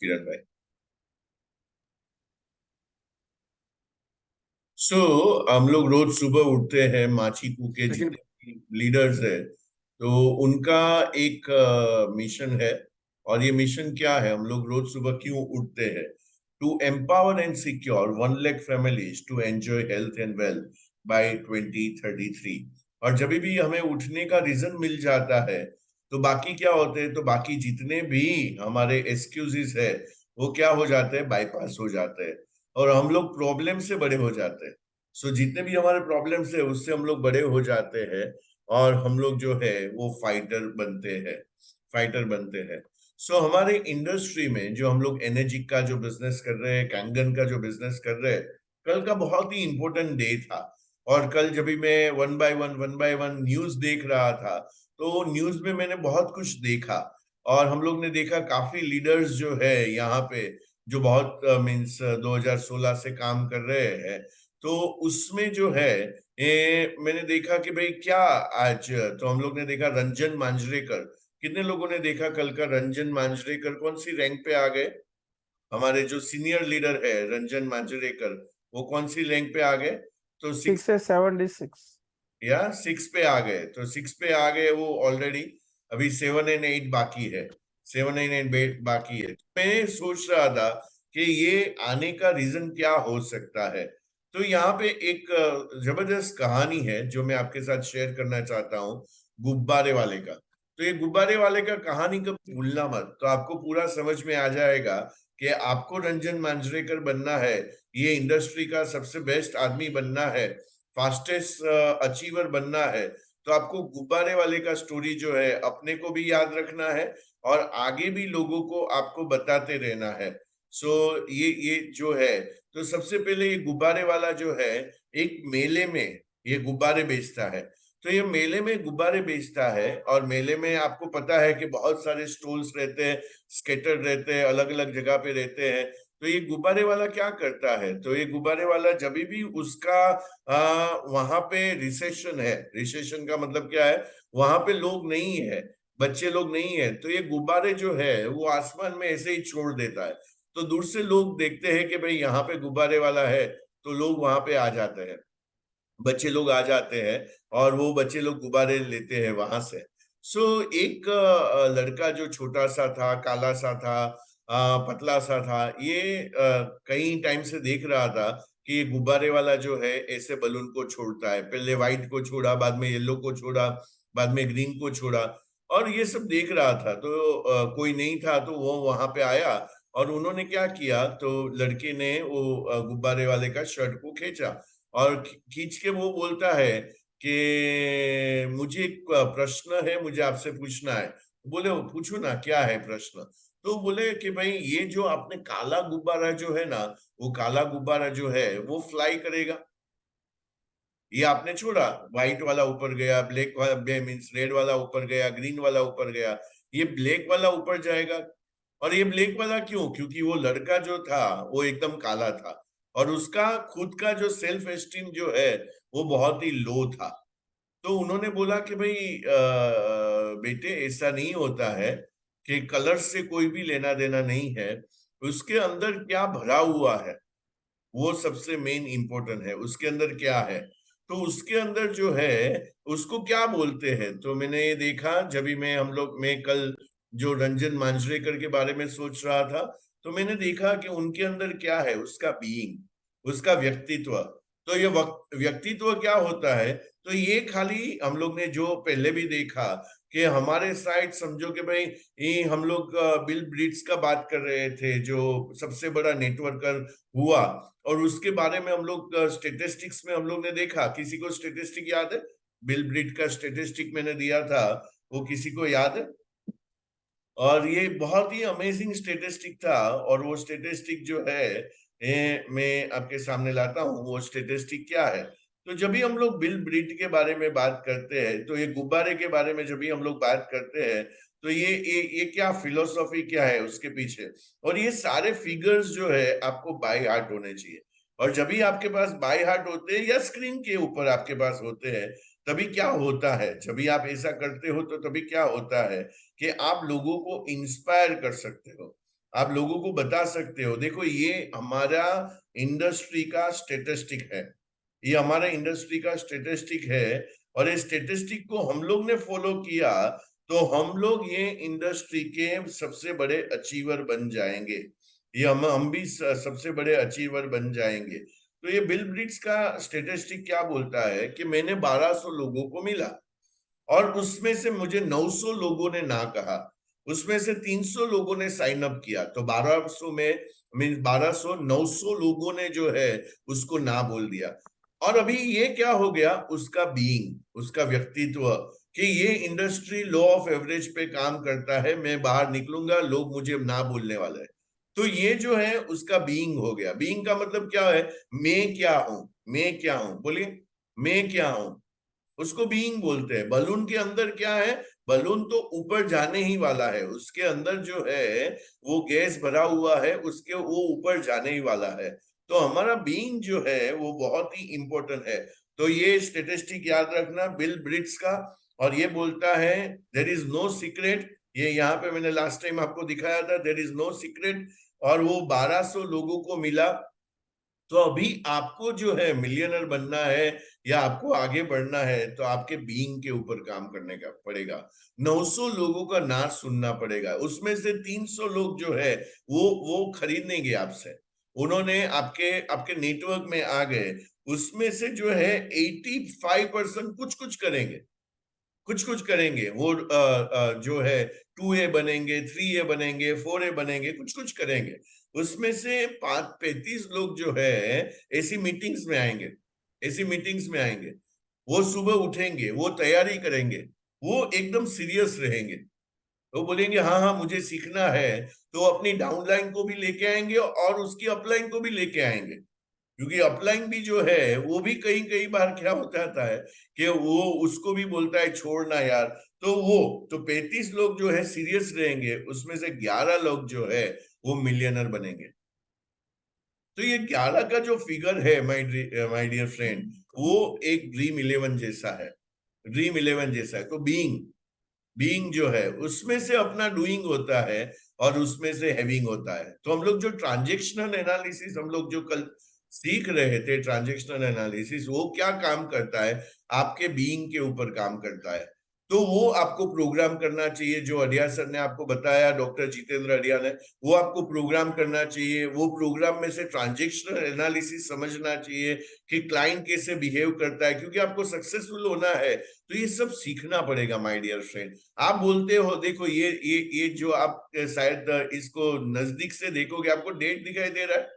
किरण भाई। सो हम लोग रोज सुबह उठते हैं, माचीकू के लेकिन जितने लीडर्स है तो उनका एक मिशन है। और ये मिशन क्या है, हम लोग रोज सुबह क्यों उठते हैं? To empower and secure 1 lakh families to enjoy health and wealth by 2033। और जब भी हमें उठने का रीजन मिल जाता है तो बाकी क्या होते हैं, तो बाकी जितने भी हमारे एक्सक्यूजेस है वो क्या हो जाते हैं, बाईपास हो जाते हैं। और हम लोग प्रॉब्लम से बड़े हो जाते हैं। सो जितने भी हमारे प्रॉब्लम्स है उससे हम लोग बड़े हो जाते हैं। और हम लोग जो है वो फाइटर बनते हैं। सो हमारे इंडस्ट्री में जो हम लोग एनर्जी का जो बिजनेस कर रहे हैं, कैंगन का जो बिजनेस कर रहे हैं, कल का बहुत ही इंपॉर्टेंट डे था। और कल जब भी मैं वन बाय वन न्यूज देख रहा था तो न्यूज में मैंने बहुत कुछ देखा। और हम लोग ने देखा काफी लीडर्स जो है यहाँ पे, जो बहुत मीन्स 2016 से काम कर रहे हैं। तो उसमें जो है मैंने देखा कि भाई क्या आज, तो हम लोग ने देखा रंजन मांजरेकर। कितने लोगों ने देखा कल का रंजन मांजरेकर कौन सी रैंक पे आ गए? हमारे जो सीनियर लीडर है रंजन मांजरेकर, वो कौन सी रैंक पे आ गए? तो 6 से 76। या 6 पे आ गए। तो 6 पे आ गए वो ऑलरेडी। अभी 7 और 8 बाकी है। 7 और 8 बाकी है। मैं सोच रहा था कि ये आने का रीजन क्या हो सकता है। तो यहाँ पे एक जबरदस्त कहानी है जो मैं आपके साथ शेयर करना चाहता हूँ, गुब्बारे वाले का। तो ये गुब्बारे वाले का कहानी कभी भूलना मत, तो आपको पूरा समझ में आ जाएगा कि आपको रंजन मांजरेकर बनना है, ये इंडस्ट्री का सबसे बेस्ट आदमी बनना है, फास्टेस्ट अचीवर बनना है। तो आपको गुब्बारे वाले का स्टोरी जो है अपने को भी याद रखना है और आगे भी लोगों को आपको बताते रहना है। सो ये जो है, तो सबसे पहले ये गुब्बारे वाला जो है एक मेले में ये गुब्बारे बेचता है। तो ये मेले में गुब्बारे बेचता है और मेले में आपको पता है कि बहुत सारे स्टॉल्स रहते हैं, स्केटर रहते हैं, अलग अलग जगह पे रहते हैं। तो ये गुब्बारे वाला क्या करता है, तो ये गुब्बारे वाला जब भी उसका वहां पे रिसेशन है, रिसेशन का मतलब क्या है, वहां पे लोग नहीं है, बच्चे लोग नहीं है, तो ये गुब्बारे जो है वो आसमान में ऐसे ही छोड़ देता है। तो दूर से लोग देखते हैं कि भाई यहाँ पे गुब्बारे वाला है, तो लोग वहां पे आ जाते हैं, बच्चे लोग आ जाते हैं और वो बच्चे लोग गुब्बारे लेते हैं वहां से। सो एक लड़का जो छोटा सा था, काला सा था, पतला सा था, ये कई टाइम से देख रहा था कि ये गुब्बारे वाला जो है ऐसे बलून को छोड़ता है। पहले व्हाइट को छोड़ा, बाद में येलो को छोड़ा, बाद में ग्रीन को छोड़ा। और ये सब देख रहा था तो कोई नहीं था तो वो वहां पे आया। और उन्होंने क्या किया, तो लड़के ने वो गुब्बारे वाले का शर्ट को खींचा और खींच के वो बोलता है कि मुझे एक प्रश्न है, मुझे आपसे पूछना है। बोले वो पूछो ना, क्या है प्रश्न? तो बोले कि भाई ये जो आपने काला गुब्बारा जो है ना, वो काला गुब्बारा जो है वो फ्लाई करेगा। ये आपने छोड़ा, व्हाइट वाला ऊपर गया, ब्लैक वाला मीन्स रेड वाला ऊपर गया, ग्रीन वाला ऊपर गया, ये ब्लैक वाला ऊपर जाएगा। और ये ब्लैक वाला क्यों? क्योंकि वो लड़का जो था वो एकदम काला था और उसका खुद का जो सेल्फ एस्टीम जो है वो बहुत ही लो था। तो उन्होंने बोला कि भाई बेटे ऐसा नहीं होता है कि कलर से कोई भी लेना देना नहीं है, उसके अंदर क्या भरा हुआ है वो सबसे मेन इंपॉर्टेंट है। उसके अंदर क्या है, तो उसके अंदर जो है उसको क्या बोलते हैं। तो मैंने ये देखा जब भी मैं कल जो रंजन मांजरेकर के बारे में सोच रहा था, तो मैंने देखा कि उनके अंदर क्या है, उसका बीइंग, उसका व्यक्तित्व। तो ये व्यक्तित्व क्या होता है, तो ये खाली हम लोग ने जो पहले भी देखा कि हमारे साइड समझो कि भाई ये हम लोग बिल ब्रिट्स का बात कर रहे थे जो सबसे बड़ा नेटवर्कर हुआ। और उसके बारे में हम लोग स्टेटिस्टिक्स में हम लोग ने देखा, किसी को स्टेटिस्टिक याद है? बिल ब्रिट का स्टेटिस्टिक मैंने दिया था, वो किसी को याद है? और ये बहुत ही अमेजिंग स्टेटिस्टिक था। और वो स्टेटिस्टिक जो है मैं आपके सामने लाता हूँ। वो स्टेटिस्टिक क्या है, तो जब भी हम लोग बिल ब्रिट के बारे में बात करते हैं, तो ये गुब्बारे के बारे में जब भी हम लोग बात करते हैं, तो ये क्या फिलोसॉफी क्या है उसके पीछे। और ये सारे फिगर्स जो है आपको बाय हार्ट होने चाहिए। और जब भी आपके पास बाय हार्ट होते हैं या स्क्रीन के ऊपर आपके पास होते हैं, तभी क्या होता है, जब भी आप ऐसा करते हो तो तभी क्या होता है कि आप लोगों को इंस्पायर कर सकते हो। आप लोगों को बता सकते हो, देखो ये हमारा इंडस्ट्री का स्टेटिस्टिक है, ये हमारा इंडस्ट्री का स्टेटिस्टिक है, और इस स्टेटिस्टिक को हम लोग ने फॉलो किया तो हम लोग ये इंडस्ट्री के सबसे बड़े अचीवर बन जाएंगे, ये हम भी सबसे बड़े अचीवर बन जाएंगे। तो ये बिल ब्रिट्स का स्टेटिस्टिक क्या बोलता है कि मैंने 1200 लोगों को मिला और उसमें से मुझे 900 लोगों ने ना कहा, उसमें से 300 लोगों ने साइन अप किया, तो 1200 में मीन 1200 900 लोगों ने जो है उसको ना बोल दिया। और अभी ये क्या हो गया, उसका बीइंग, उसका व्यक्तित्व, कि ये इंडस्ट्री लॉ ऑफ एवरेज पे काम करता है, मैं बाहर निकलूंगा लोग मुझे ना बोलने वाला है। तो ये जो है उसका बीइंग हो गया। बीइंग का मतलब क्या है, मैं क्या हूं, मैं क्या हूं, बोलिए मैं क्या हूं, उसको बीइंग बोलते हैं। बलून के अंदर क्या है, बलून तो ऊपर जाने ही वाला है, उसके अंदर जो है वो गैस भरा हुआ है, उसके वो ऊपर जाने ही वाला है। तो हमारा बीइंग जो है वो बहुत ही इंपॉर्टेंट है। तो ये स्टेटिस्टिक याद रखना बिल ब्रिट्स का, और ये बोलता है देयर इज नो सीक्रेट, ये यहाँ पे मैंने लास्ट टाइम आपको दिखाया था, देयर इज नो सीक्रेट, और वो 1200 लोगों को मिला। तो अभी आपको जो है मिलियनर बनना है या आपको आगे बढ़ना है तो आपके बीइंग के ऊपर काम करने का पड़ेगा। 900 लोगों का ना सुनना पड़ेगा, उसमें से 300 लोग जो है वो खरीदेंगे आपसे, उन्होंने आपके आपके नेटवर्क में आ गए, उसमें से जो है 85% कुछ कुछ करेंगे, कुछ कुछ करेंगे, वो जो है 2A बनेंगे, 3A बनेंगे, 4A बनेंगे, कुछ कुछ करेंगे। उसमें से 35 लोग जो है ऐसी मीटिंग्स में आएंगे, ऐसी मीटिंग्स में आएंगे, वो सुबह उठेंगे, वो तैयारी करेंगे, वो एकदम सीरियस रहेंगे, वो बोलेंगे हाँ हाँ मुझे सीखना है, तो अपनी डाउनलाइन को भी लेके आएंगे और उसकी अपलाइन को भी लेके आएंगे, क्योंकि अपलाइन भी जो है वो भी कई कई बार क्या हो जाता है कि वो उसको भी बोलता है छोड़ना यार। तो वो तो 35 लोग जो है सीरियस रहेंगे, उसमें से 11 लोग जो है वो मिलियनर बनेंगे। तो ये 11 का जो फिगर है माय डियर फ्रेंड, वो एक ड्रीम 11 जैसा है, ड्रीम 11 जैसा है। तो बीइंग जो है उसमें से अपना डूइंग होता है और उसमें से हैविंग होता है। तो हम लोग जो ट्रांजेक्शनल एनालिसिस हम लोग जो कल सीख रहे थे, ट्रांजेक्शनल एनालिसिस वो क्या काम करता है, आपके बीइंग के ऊपर काम करता है। तो वो आपको प्रोग्राम करना चाहिए, जो अडिया सर ने आपको बताया, डॉक्टर जितेंद्र अडिया ने, वो आपको प्रोग्राम करना चाहिए। वो प्रोग्राम में से ट्रांजेक्शनल एनालिसिस समझना चाहिए कि क्लाइंट कैसे बिहेव करता है, क्योंकि आपको सक्सेसफुल होना है तो ये सब सीखना पड़ेगा माय डियर फ्रेंड। आप बोलते हो, देखो ये जो आप शायद इसको नजदीक से देखोगे, आपको डेट दिखाई दे रहा है,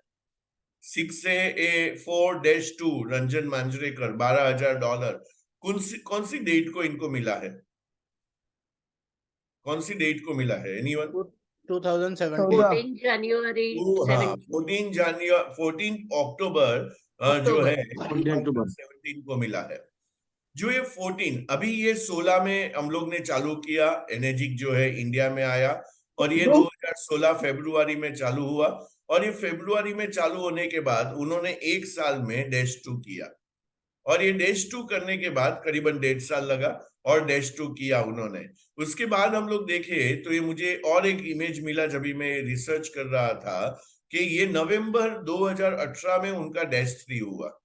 6A4-2 रंजन मांजरेकर, $12,000। कौन सी डेट को इनको मिला है, कौन सी डेट को मिला है, एनीवन? 2017 14 जनवरी हाँ, 17 14 अक्टूबर जो अक्टूबर है 2017 को मिला है। जो ये 14, अभी ये 16 में हम लोग ने चालू किया, एनर्जिक जो है इंडिया में आया, और ये 2016 फरवरी में चालू हुआ, और ये फरवरी में चालू होने के बाद उन्होंने एक साल में -2 किया, और ये -2 करने के बाद करीबन 1.5 साल लगा और -2 किया उन्होंने। उसके बाद हम लोग देखे तो ये मुझे और एक इमेज मिला जब भी मैं रिसर्च कर रहा था, कि ये नवंबर 2018 में उनका -3 हुआ,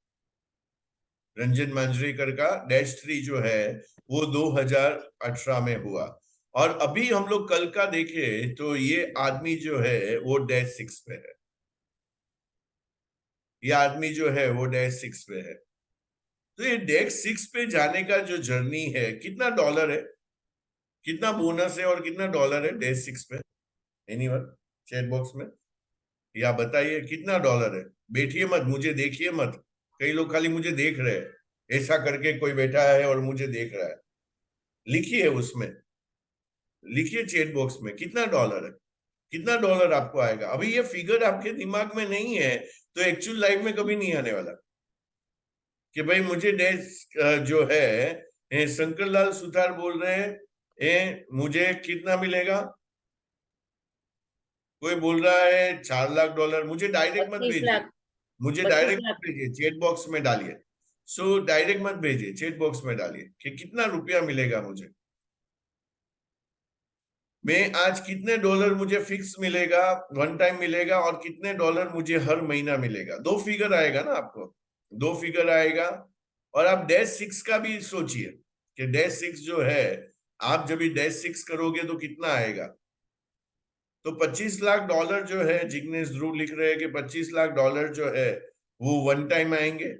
रंजन मांजरेकर का -3 जो है वो 2018 में हुआ। और अभी हम लोग कल का देखे तो ये आदमी जो है वो -6 पे है, ये आदमी जो है वो -6 पे है। तो ये -6 पे जाने का जो जर्नी है, कितना डॉलर है, कितना बोनस है और कितना डॉलर है -6 पे, एनीवन चैट बॉक्स में, या बताइए कितना डॉलर है। बैठिए मत, मुझे देखिए मत, कई लोग खाली मुझे देख रहे हैं, ऐसा करके कोई बैठा है और मुझे देख रहा है। लिखिए उसमें, लिखिए चैट बॉक्स में कितना डॉलर है, कितना डॉलर आपको आएगा। अभी ये फिगर आपके दिमाग में नहीं है तो एक्चुअल लाइफ में कभी नहीं आने वाला, कि भाई मुझे जो है शंकर लाल सुथार बोल रहे हैं मुझे कितना मिलेगा, कोई बोल रहा है $4 लाख, मुझे डायरेक्ट मत 25 भेजिए, लाख मुझे 25 डायरेक्ट मत लाख भेजिए, चैट बॉक्स में डालिए। सो डायरेक्ट मत भेजिए, चैट बॉक्स में डालिए कि कितना रुपया मिलेगा मुझे। मैं आज कितने डॉलर मुझे फिक्स मिलेगा, वन टाइम मिलेगा, और कितने डॉलर मुझे हर महीना मिलेगा। दो फिगर आएगा ना आपको, दो फिगर आएगा। और आप डैश सिक्स का भी सोचिए कि डैश सिक्स जो है, आप जब भी डैश सिक्स करोगे तो कितना आएगा। तो 25 लाख डॉलर जो है, जिग्नेश ध्रुव लिख रहे हैं कि 25 लाख डॉलर जो है वो वन टाइम आएंगे,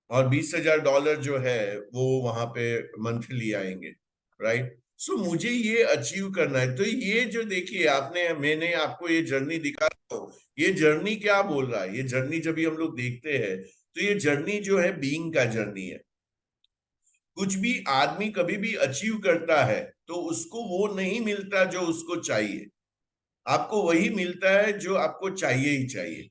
और 20,000 डॉलर जो है वो वहां पे मंथली आएंगे, राइट। सो मुझे ये अचीव करना है। तो ये जो देखिए आपने, मैंने आपको ये जर्नी दिखा रहा हूं, ये जर्नी क्या बोल रहा है, ये जर्नी जब भी हम लोग देखते हैं तो ये जर्नी जो है बीइंग का जर्नी है। कुछ भी आदमी कभी भी अचीव करता है तो उसको वो नहीं मिलता जो उसको चाहिए, आपको वही मिलता है जो आपको चाहिए ही चाहिए।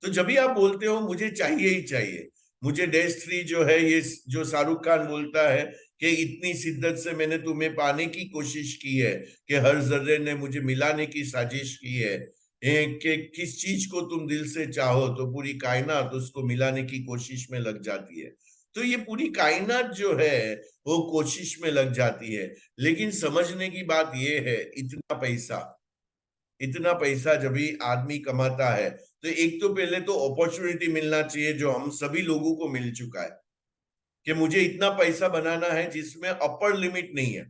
तो जब भी आप बोलते हो मुझे चाहिए ही चाहिए, मुझे डैश थ्री जो है, ये जो शाहरुख खान बोलता है कि इतनी शिद्दत से मैंने तुम्हें पाने की कोशिश की है कि हर जर्रे ने मुझे मिलाने की साजिश की है, कि किस चीज को तुम दिल से चाहो तो पूरी कायनात उसको मिलाने की कोशिश में लग जाती है। तो ये पूरी कायनात जो है वो कोशिश में लग जाती है। लेकिन समझने की बात ये है, इतना पैसा जब भी आदमी कमाता है तो एक तो पहले तो अपॉर्चुनिटी मिलना चाहिए, जो हम सभी लोगों को मिल चुका है, कि मुझे इतना पैसा बनाना है जिसमें अपर लिमिट नहीं है।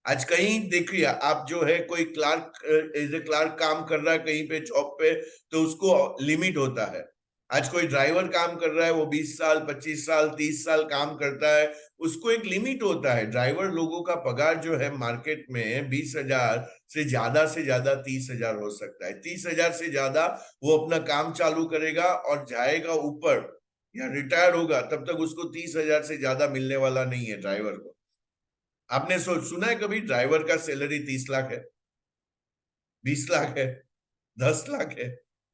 आज कहीं देखिए आप जो है, कोई क्लार्क, एज ए क्लार्क काम कर रहा है कहीं पे जॉब पे, तो उसको लिमिट होता है। आज कोई ड्राइवर काम कर रहा है, वो 20 साल 25 साल 30 साल काम करता है, उसको एक लिमिट होता है। ड्राइवर लोगों का पगार जो है मार्केट में 20,000 से ज्यादा 30,000 हो सकता है। 30,000 से ज्यादा वो अपना काम चालू करेगा और जाएगा ऊपर या रिटायर होगा, तब तक उसको 30,000 से ज्यादा मिलने वाला नहीं है ड्राइवर को। आपने सुना है कभी ड्राइवर का सैलरी 30 लाख है, 20 लाख है, 10 लाख है,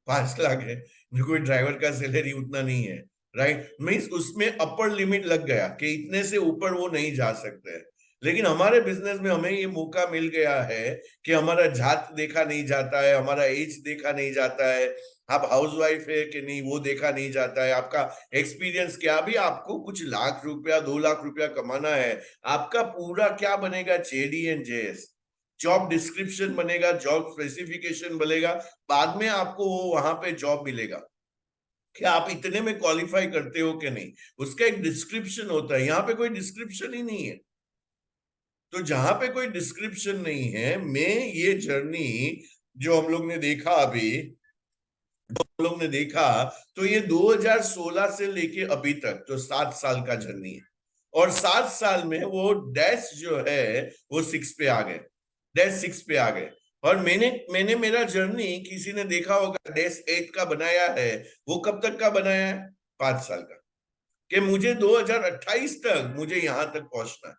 5 लाख है? कोई ड्राइवर का सैलरी उतना नहीं है, राइट। मीन्स उसमें अपर लिमिट लग गया कि इतने से ऊपर वो नहीं जा सकते। लेकिन हमारे बिजनेस में हमें ये मौका मिल गया है कि हमारा जात देखा नहीं जाता है, हमारा एज देखा नहीं जाता है, आप हाउस वाइफ है कि नहीं वो देखा नहीं जाता है, आपका एक्सपीरियंस क्या भी, आपको कुछ लाख रुपया 2 लाख रुपया कमाना है, आपका पूरा क्या बनेगा, JD and JS, job description बनेगा, जॉब स्पेसिफिकेशन बनेगा, बाद में आपको वो वहां पे जॉब मिलेगा कि आप इतने में क्वालिफाई करते हो कि नहीं, उसका एक डिस्क्रिप्शन होता है। यहाँ पे कोई डिस्क्रिप्शन ही नहीं है। तो जहां पे कोई डिस्क्रिप्शन नहीं है, मैं ये जर्नी जो हम लोग ने देखा अभी, हम लोग ने देखा, तो ये 2016 से लेके अभी तक तो 7 साल का जर्नी है। और 7 साल में वो डैश जो है वो 6 पे आ गए, डैश 6 पे आ गए। और मैंने मेरा जर्नी, किसी ने देखा होगा डैश 8 का बनाया है, वो कब तक का बनाया है, 5 साल का, कि मुझे 2028 तक मुझे यहां तक पहुंचना है,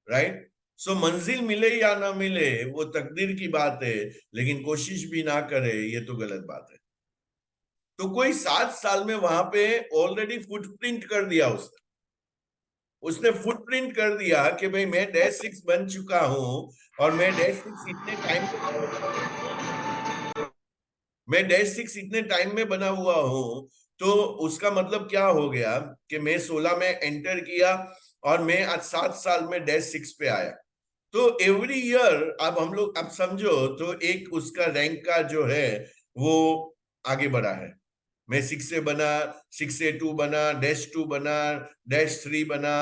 राइट। सो मंजिल मिले या ना मिले वो तकदीर की बात है, लेकिन कोशिश भी ना करे ये तो गलत बात है। तो कोई 7 साल में वहां पे ऑलरेडी फुटप्रिंट कर दिया, उसने फुटप्रिंट कर दिया कि भाई मैं डैश 6 बन चुका हूं, और मैं डैश 6 इतने टाइम मैं डैश 6 इतने टाइम में बना हुआ हूं। तो उसका मतलब क्या हो गया कि मैं 16 में एंटर किया और मैं आज 7 साल में डैश 6 पे आया। तो एवरी ईयर अब हम लोग, अब समझो तो एक उसका रैंक का जो है वो आगे बढ़ा है। मैं 6 से बना, 6 से 2 बना, डैश 2 बना, डैश 3 बना,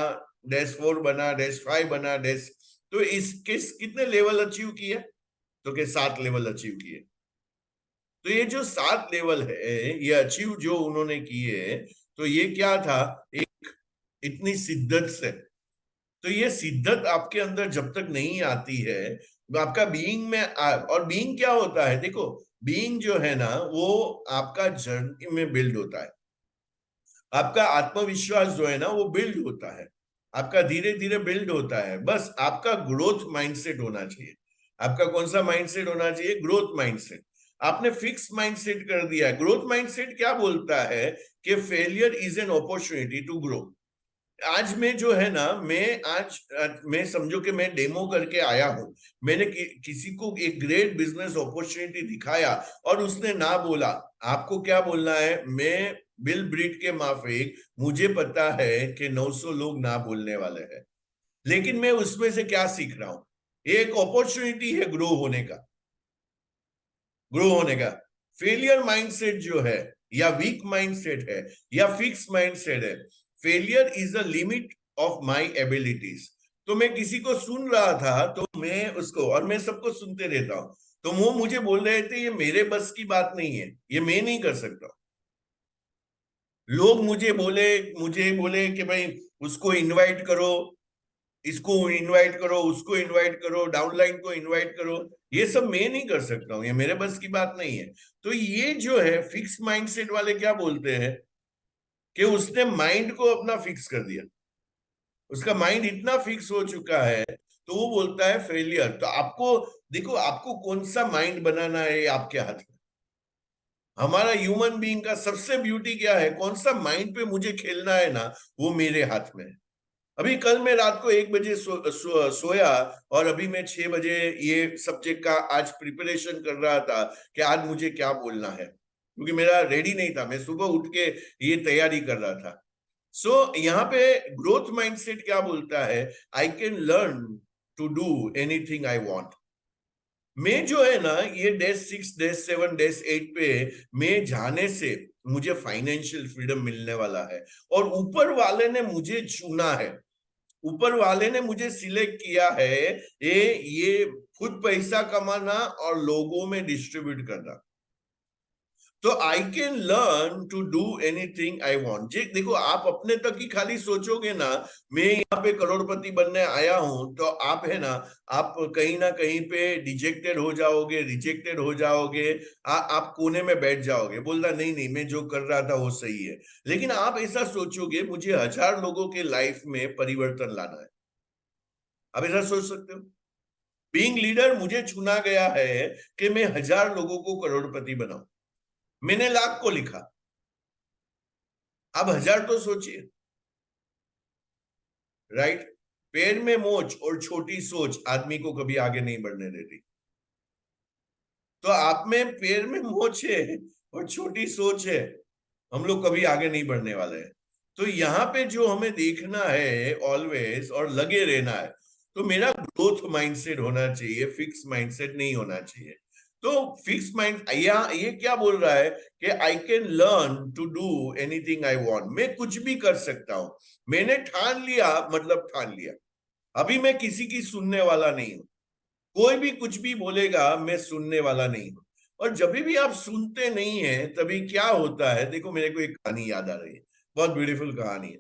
डैश 4 बना, डैश 5 बना, डैश, तो इसके कितने लेवल अचीव किए, तो के 7 लेवल अचीव किए। तो ये जो 7 लेवल है ये अचीव जो उन्होंने किए, तो ये क्या था, एक इतनी शिद्दत से। तो ये शिद्दत आपके अंदर जब तक नहीं आती है, आपका बीइंग में और बीइंग क्या होता है, देखो बीइंग जो है ना वो आपका जर्नी में बिल्ड होता है, आपका आत्मविश्वास जो है ना वो बिल्ड होता है, आपका धीरे धीरे बिल्ड होता है। बस आपका ग्रोथ माइंडसेट होना चाहिए। आपका कौन सा माइंडसेट होना चाहिए, ग्रोथ माइंडसेट। आपने फिक्स माइंडसेट कर दिया है। ग्रोथ माइंडसेट क्या बोलता है कि failure is an opportunity to grow. आज मैं जो है ना, मैं समझो कि मैं डेमो करके आया हूं। मैंने किसी को एक ग्रेट बिजनेस अपॉर्चुनिटी दिखाया और उसने ना बोला। आपको क्या बोलना है? मैं बिल ब्रीट के माफिक, मुझे पता है कि 900 लोग ना बोलने वाले हैं, लेकिन मैं उसमें से क्या सीख रहा हूं? एक अपॉर्चुनिटी है ग्रो होने का। फेलियर माइंडसेट जो है, या वीक माइंडसेट है, या फिक्स माइंडसेट है, failure is the limit of my abilities. तो मैं किसी को सुन रहा था, तो मैं उसको, और मैं सबको सुनते रहता हूं, तो वो मुझे बोल रहे थे ये मेरे बस की बात नहीं है, ये मैं नहीं कर सकता। लोग मुझे बोले कि भाई उसको इनवाइट करो, इसको इनवाइट करो, उसको इनवाइट करो, डाउनलाइन को इनवाइट करो। ये सब मैं नहीं कर सकता हूं, ये मेरे बस की बात नहीं है। तो ये जो है फिक्स माइंडसेट वाले क्या बोलते हैं कि उसने माइंड को अपना फिक्स कर दिया, उसका माइंड इतना फिक्स हो चुका है, तो वो बोलता है फेलियर। तो आपको देखो, आपको कौन सा माइंड बनाना है ये आपके हाथ में। हमारा ह्यूमन बीइंग का सबसे ब्यूटी क्या है? कौन सा माइंड पे मुझे खेलना है ना, वो मेरे हाथ में है। अभी कल मैं रात को 1 बजे सोया, और अभी मैं 6 बजे ये सब्जेक्ट का आज प्रिपरेशन कर रहा था कि आज मुझे क्या बोलना है, क्योंकि मेरा रेडी नहीं था। मैं सुबह उठ के ये तैयारी कर रहा था। यहाँ पे ग्रोथ माइंडसेट क्या बोलता है? I can learn to do anything I want. मैं जो है ना, ये -6, -7, -8 पे मैं जाने से मुझे फाइनेंशियल फ्रीडम मिलने वाला है, और ऊपर वाले ने मुझे चुना है, ऊपर वाले ने मुझे सिलेक्ट किया है ये खुद पैसा कमाना और लोगों में डिस्ट्रीब्यूट करना। तो I can learn to do anything I want. जी देखो, आप अपने तक ही खाली सोचोगे ना, मैं यहाँ पे करोड़पति बनने आया हूं, तो आप है ना कहीं पे डिजेक्टेड हो जाओगे, रिजेक्टेड हो जाओगे। आप कोने में बैठ जाओगे, बोलना नहीं नहीं, मैं जो कर रहा था वो सही है। लेकिन आप ऐसा सोचोगे, मुझे 1000 लोगों के लाइफ में परिवर्तन लाना है। आप ऐसा सोच सकते हो? बीइंग लीडर, मुझे चुना गया है कि मैं 1000 लोगों को करोड़पति बनाऊं। मैंने लाख को लिखा, अब 1000 तो सोचिए, राइट? पैर में मोच और छोटी सोच आदमी को कभी आगे नहीं बढ़ने देती। तो आप में पैर में मोच है और छोटी सोच है, हम लोग कभी आगे नहीं बढ़ने वाले हैं। तो यहाँ पे जो हमें देखना है ऑलवेज, और लगे रहना है, तो मेरा ग्रोथ माइंडसेट होना चाहिए, फिक्स माइंडसेट नहीं होना चाहिए। तो फिक्स माइंड ये क्या बोल रहा है कि I can learn to do anything I want. मैं कुछ भी कर सकता हूं। मैंने ठान लिया, मतलब ठान लिया। अभी मैं किसी की सुनने वाला नहीं हूं। कोई भी कुछ भी बोलेगा, मैं सुनने वाला नहीं हूं। और जब भी आप सुनते नहीं है, तभी क्या होता है? देखो, मेरे को एक कहानी याद आ रही है, बहुत ब्यूटीफुल कहानी है।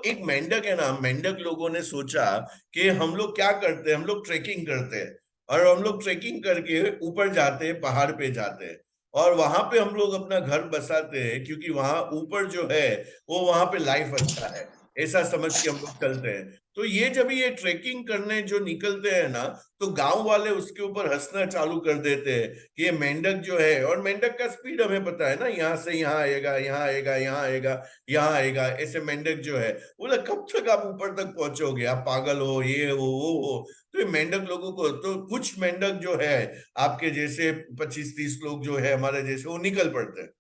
एक मेंढक है ना, मेंढक लोगों ने सोचा कि हम लोग क्या करते हैं, हम लोग ट्रेकिंग करते हैं, और हम लोग ट्रेकिंग करके ऊपर जाते हैं, पहाड़ पे जाते हैं, और वहां पे हम लोग अपना घर बसाते हैं, क्योंकि वहां ऊपर जो है वो, वहां पे लाइफ अच्छा है, ऐसा समझ के हम लोग चलते हैं। तो ये जब ये ट्रेकिंग करने जो निकलते हैं ना, तो गांव वाले उसके ऊपर हंसना चालू कर देते हैं कि ये मेंढक जो है, और मेंढक का स्पीड हमें पता है ना, यहाँ से यहाँ आएगा, यहाँ आएगा, यहाँ आएगा, यहाँ आएगा, ऐसे मेंढक जो है, बोला कब तक आप ऊपर तक पहुंचोगे, आप पागल हो, ये हो वो हो। तो ये मेंढक लोगों को, तो कुछ मेंढक जो है आपके जैसे 25-30 लोग जो है हमारे जैसे, वो निकल पड़ते हैं,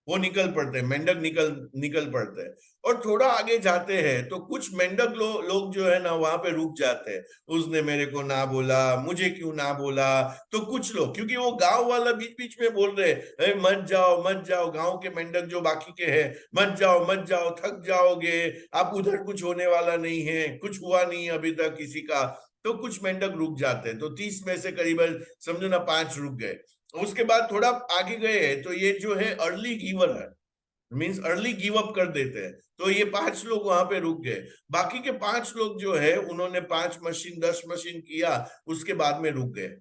वो निकल पड़ते हैं, मेंढक निकल निकल पड़ते हैं। और थोड़ा आगे जाते हैं तो कुछ मेंढक लोग जो है ना, वहां पे रुक जाते हैं। उसने मेरे को ना बोला, मुझे क्यों ना बोला? तो कुछ लोग, क्योंकि वो गांव वाला बीच बीच में बोल रहे हैं, मत जाओ मत जाओ, गांव के मेंढक जो बाकी के हैं, मत जाओ मत जाओ, थक जाओगे, आप उधर कुछ होने वाला नहीं है, कुछ हुआ नहीं अभी तक किसी का। तो कुछ मेंढक रुक जाते हैं, तो 30 में से करीबन समझो ना 5 रुक गए। उसके बाद थोड़ा आगे गए, तो ये जो है अर्ली गिवर है, मींस अर्ली गिव अप कर देते हैं। तो ये 5 लोग वहां पे रुक गए। बाकी के 5 लोग जो है, उन्होंने 5 मशीन 10 मशीन किया, उसके बाद में रुक गए।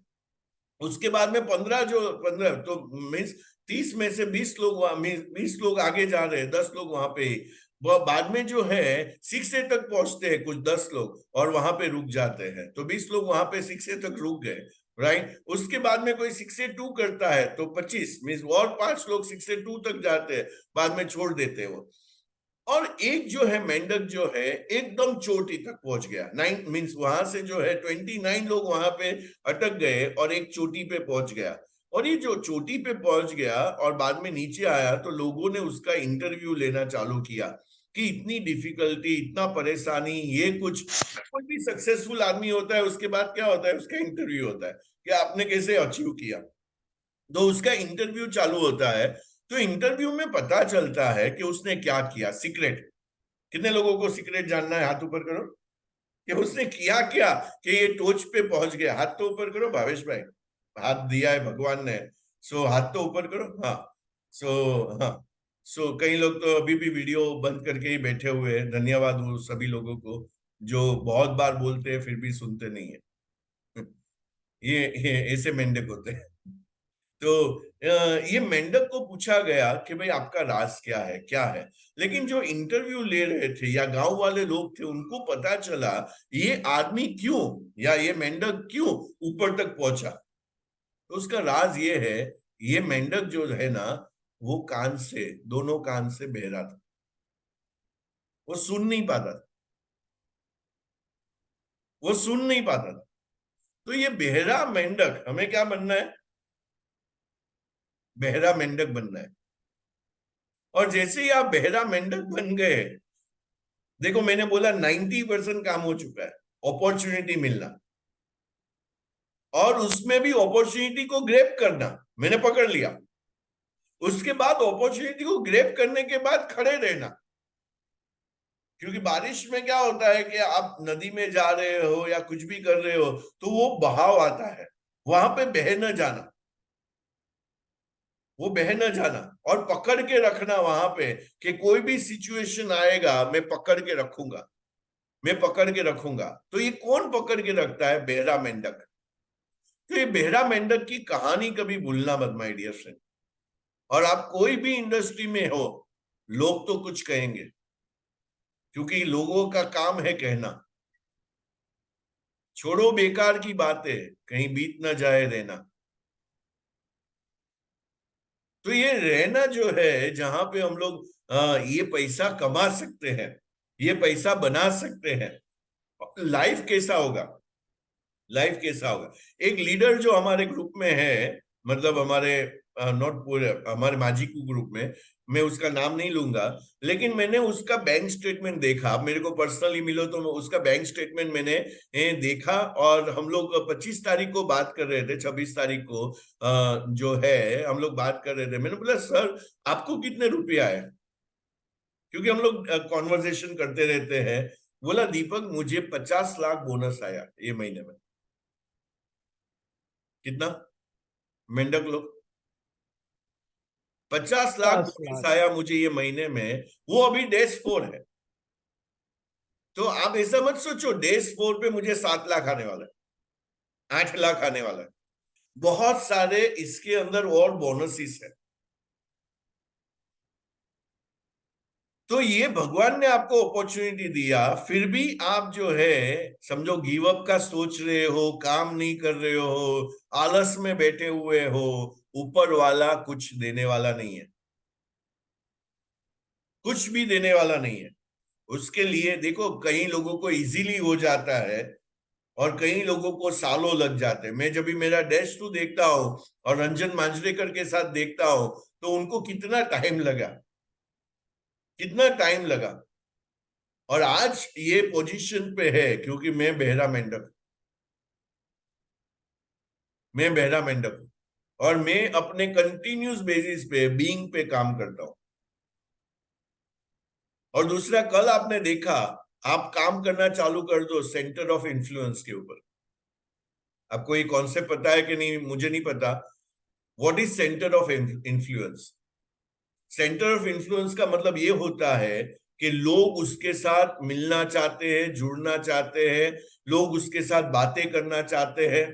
उसके बाद में 15 तो मीन्स 30 में से 20 लोग वहां, 20 लोग आगे जा रहे हैं, 10 लोग वहां पे ही। बाद में जो है 6A तक पहुंचते हैं कुछ 10 लोग, और वहां पे रुक जाते हैं। तो 20 लोग वहां पे 6A तक रुक गए, राइट? उसके बाद में कोई 6A2 करता है, तो 25 मीन्स और 5 लोग 6A2 तक जाते हैं, बाद में छोड़ देते हैं वो। और एक जो है मेंढक जो है एकदम चोटी तक पहुंच गया। 9 मीन्स वहां से जो है 29 लोग वहां पे अटक गए और एक चोटी पे पहुंच गया। और ये जो चोटी पे पहुंच गया और बाद में नीचे आया तो लोगों ने उसका इंटरव्यू लेना चालू किया कि इतनी डिफिकल्टी, इतना परेशानी, ये कुछ। कोई भी सक्सेसफुल आदमी होता है उसके बाद क्या होता है, उसका इंटरव्यू होता है कि आपने कैसे अचीव किया। तो उसका इंटरव्यू चालू होता है। तो इंटरव्यू में पता चलता है कि उसने क्या किया। सीक्रेट, कितने लोगों को सीक्रेट जानना है, हाथ ऊपर करो कि उसने किया क्या कि ये टोच पे पहुंच गया। हाथ तो ऊपर करो भावेश भाई, हाथ दिया है भगवान ने, सो हाथ तो ऊपर करो। हाँ, हाँ, सो कई लोग तो अभी भी वीडियो बंद करके ही बैठे हुए हैं। धन्यवाद वो सभी लोगों को जो बहुत बार बोलते हैं फिर भी सुनते नहीं है। ये ऐसे मेंढक होते हैं। तो ये मेंढक को पूछा गया कि भाई आपका राज क्या है, क्या है। लेकिन जो इंटरव्यू ले रहे थे या गांव वाले लोग थे उनको पता चला ये आदमी क्यों या ये मेंढक क्यों ऊपर तक पहुंचा। तो उसका राज ये है, ये मेंढक जो है ना वो कान से, दोनों कान से बहरा था, वो सुन नहीं पाता था, वो सुन नहीं पाता था। तो ये बहरा मेंढक, हमें क्या बनना है, बहरा मेंढक बनना है। और जैसे ही आप बहरा मेंढक बन गए, देखो मैंने बोला 90% काम हो चुका है, अपॉर्चुनिटी मिलना और उसमें भी अपॉर्चुनिटी को ग्रैब करना, मैंने पकड़ लिया। उसके बाद अपॉर्चुनिटी को ग्रैब करने के बाद खड़े रहना, क्योंकि बारिश में क्या होता है कि आप नदी में जा रहे हो या कुछ भी कर रहे हो तो वो बहाव आता है, वहां पे बह न जाना, वो बह न जाना और पकड़ के रखना वहां पे कि कोई भी सिचुएशन आएगा मैं पकड़ के रखूंगा, मैं पकड़ के रखूंगा। तो ये कौन पकड़ के रखता है, बहरा मेंढक। तो ये बहरा मेंढक की कहानी कभी भूलना मत माय डियर फ्रेंड। और आप कोई भी इंडस्ट्री में हो, लोग तो कुछ कहेंगे क्योंकि लोगों का काम है कहना। छोड़ो बेकार की बातें, कहीं बीत ना जाए रहना। तो ये रहना जो है जहां पे हम लोग ये पैसा कमा सकते हैं, ये पैसा बना सकते हैं, लाइफ कैसा होगा, लाइफ कैसा होगा। एक लीडर जो हमारे ग्रुप में है, मतलब हमारे नॉट पूरे, हमारे माजिकू ग्रुप में, मैं उसका नाम नहीं लूंगा, लेकिन मैंने उसका बैंक स्टेटमेंट देखा। आप मेरे को पर्सनली मिलो तो उसका बैंक स्टेटमेंट मैंने देखा। और हम लोग 25 तारीख को बात कर रहे थे, 26 तारीख को जो है हम लोग बात कर रहे थे। मैंने बोला सर आपको कितने रुपये आए, क्योंकि हम लोग कॉन्वर्जेशन करते रहते हैं। बोला दीपक मुझे 50 लाख बोनस आया ये महीने में। कितना, मेंढक लोग 50 लाख 50 बोनस लाख। आया मुझे ये महीने में, वो अभी डेज 4 है। तो आप ऐसा मत सोचो डेज 4 पे मुझे 7 लाख आने वाला है, 8 लाख आने वाला है। बहुत सारे इसके अंदर और बोनसेस है। तो ये भगवान ने आपको अपॉर्चुनिटी दिया, फिर भी आप जो है समझो गिव अप का सोच रहे हो, काम नहीं कर रहे हो, आलस में बैठे हुए हो। ऊपर वाला कुछ देने वाला नहीं है, कुछ भी देने वाला नहीं है। उसके लिए देखो कई लोगों को इजीली हो जाता है और कई लोगों को सालों लग जाते हैं। मैं जब भी मेरा डैश टू देखता हूं और रंजन मांजरेकर के साथ देखता हूं तो उनको कितना टाइम लगा, कितना टाइम लगा। और आज ये पोजीशन पे है क्योंकि मैं बहरा मेंढक, मैं बहरा मेंढक हूं और मैं अपने कंटिन्यूस बेसिस पे बीइंग पे काम करता हूं। और दूसरा, कल आपने देखा, आप काम करना चालू कर दो सेंटर ऑफ इन्फ्लुएंस के ऊपर। आपको ये कॉन्सेप्ट पता है कि नहीं मुझे नहीं पता। What is centre of influence. Centre of influence का मतलब ये होता है कि लोग उसके साथ मिलना चाहते हैं, जुड़ना चाहते हैं, लोग उसके साथ बातें करना चाहते हैं।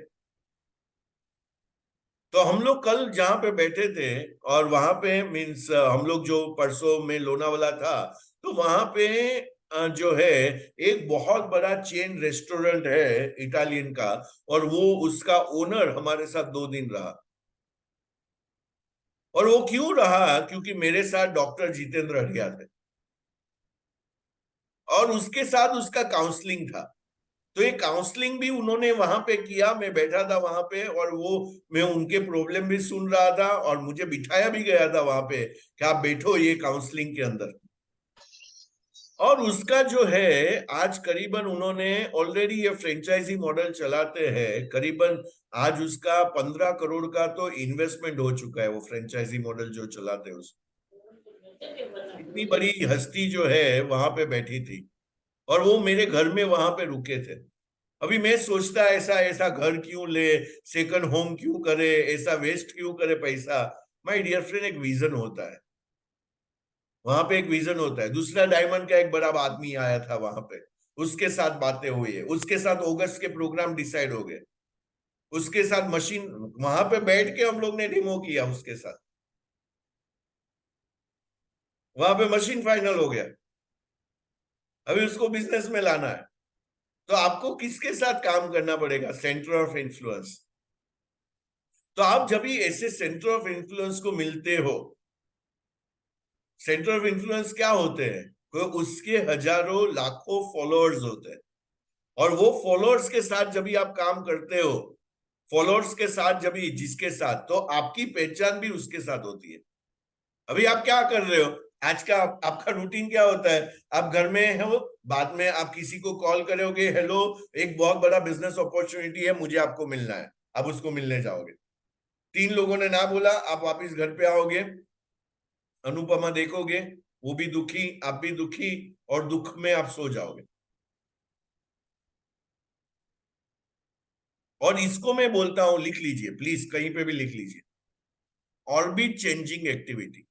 तो हम लोग कल जहां पे बैठे थे और वहां पे मीन्स हम लोग जो परसों में लोनावाला था, तो वहां पे जो है एक बहुत बड़ा चेन रेस्टोरेंट है इटालियन का, और वो उसका ओनर हमारे साथ 2 दिन रहा। और वो क्यों रहा, क्योंकि मेरे साथ डॉक्टर जितेंद्र अढ़िया थे। और उसके साथ उसका काउंसलिंग था। तो ये काउंसलिंग भी उन्होंने वहां पे किया, मैं बैठा था वहां पे और वो मैं उनके प्रॉब्लम भी सुन रहा था और मुझे बिठाया भी गया था वहां पे कि आप बैठो ये काउंसलिंग के अंदर। और उसका जो है आज करीबन उन्होंने ऑलरेडी ये फ्रेंचाइजी मॉडल चलाते हैं, करीबन आज उसका 15 करोड़ का तो इन्वेस्टमेंट हो चुका है वो फ्रेंचाइजी मॉडल जो चलाते हैं उसमें। इतनी बड़ी हस्ती जो है वहां पे बैठी थी और वो मेरे घर में वहां पे रुके थे। अभी मैं सोचता ऐसा ऐसा घर क्यों ले, सेकंड होम क्यों करे, ऐसा वेस्ट क्यों करे पैसा। माय डियर फ्रेंड, एक विजन होता है वहां पे, एक विजन होता है। दूसरा, डायमंड का एक बड़ा आदमी आया था वहां पे, उसके साथ बातें हुई है, उसके साथ अगस्त के प्रोग्राम डिसाइड हो गए, उसके साथ मशीन वहां पे बैठ के हम लोग ने डेमो किया उसके साथ, वहां पे मशीन फाइनल हो गया। अभी उसको बिजनेस में लाना है। तो आपको किसके साथ काम करना पड़ेगा? Centre of influence. तो आप जब भी ऐसे सेंटर ऑफ इन्फ्लुएंस को मिलते हो, सेंटर ऑफ इन्फ्लुएंस क्या होते हैं? तो उसके हजारों लाखों फॉलोअर्स होते हैं और वो फॉलोअर्स के साथ जब भी आप काम करते हो, फॉलोअर्स के साथ जब भी जिसके साथ, तो आपकी पहचान भी उसके साथ होती है। अभी आप क्या कर रहे हो आज का? आपका रूटीन क्या होता है? आप घर में हो, बाद में आप किसी को कॉल करोगे, हेलो एक बहुत बड़ा बिजनेस अपॉर्चुनिटी है, मुझे आपको मिलना है, आप उसको मिलने जाओगे। 3 लोगों ने ना बोला, आप वापिस घर पे आओगे, अनुपमा देखोगे, वो भी दुखी, आप भी दुखी, और दुख में आप सो जाओगे। और इसको मैं बोलता हूं, लिख लीजिए प्लीज, कहीं पे भी लिख लीजिए, ऑर्बिट चेंजिंग एक्टिविटी।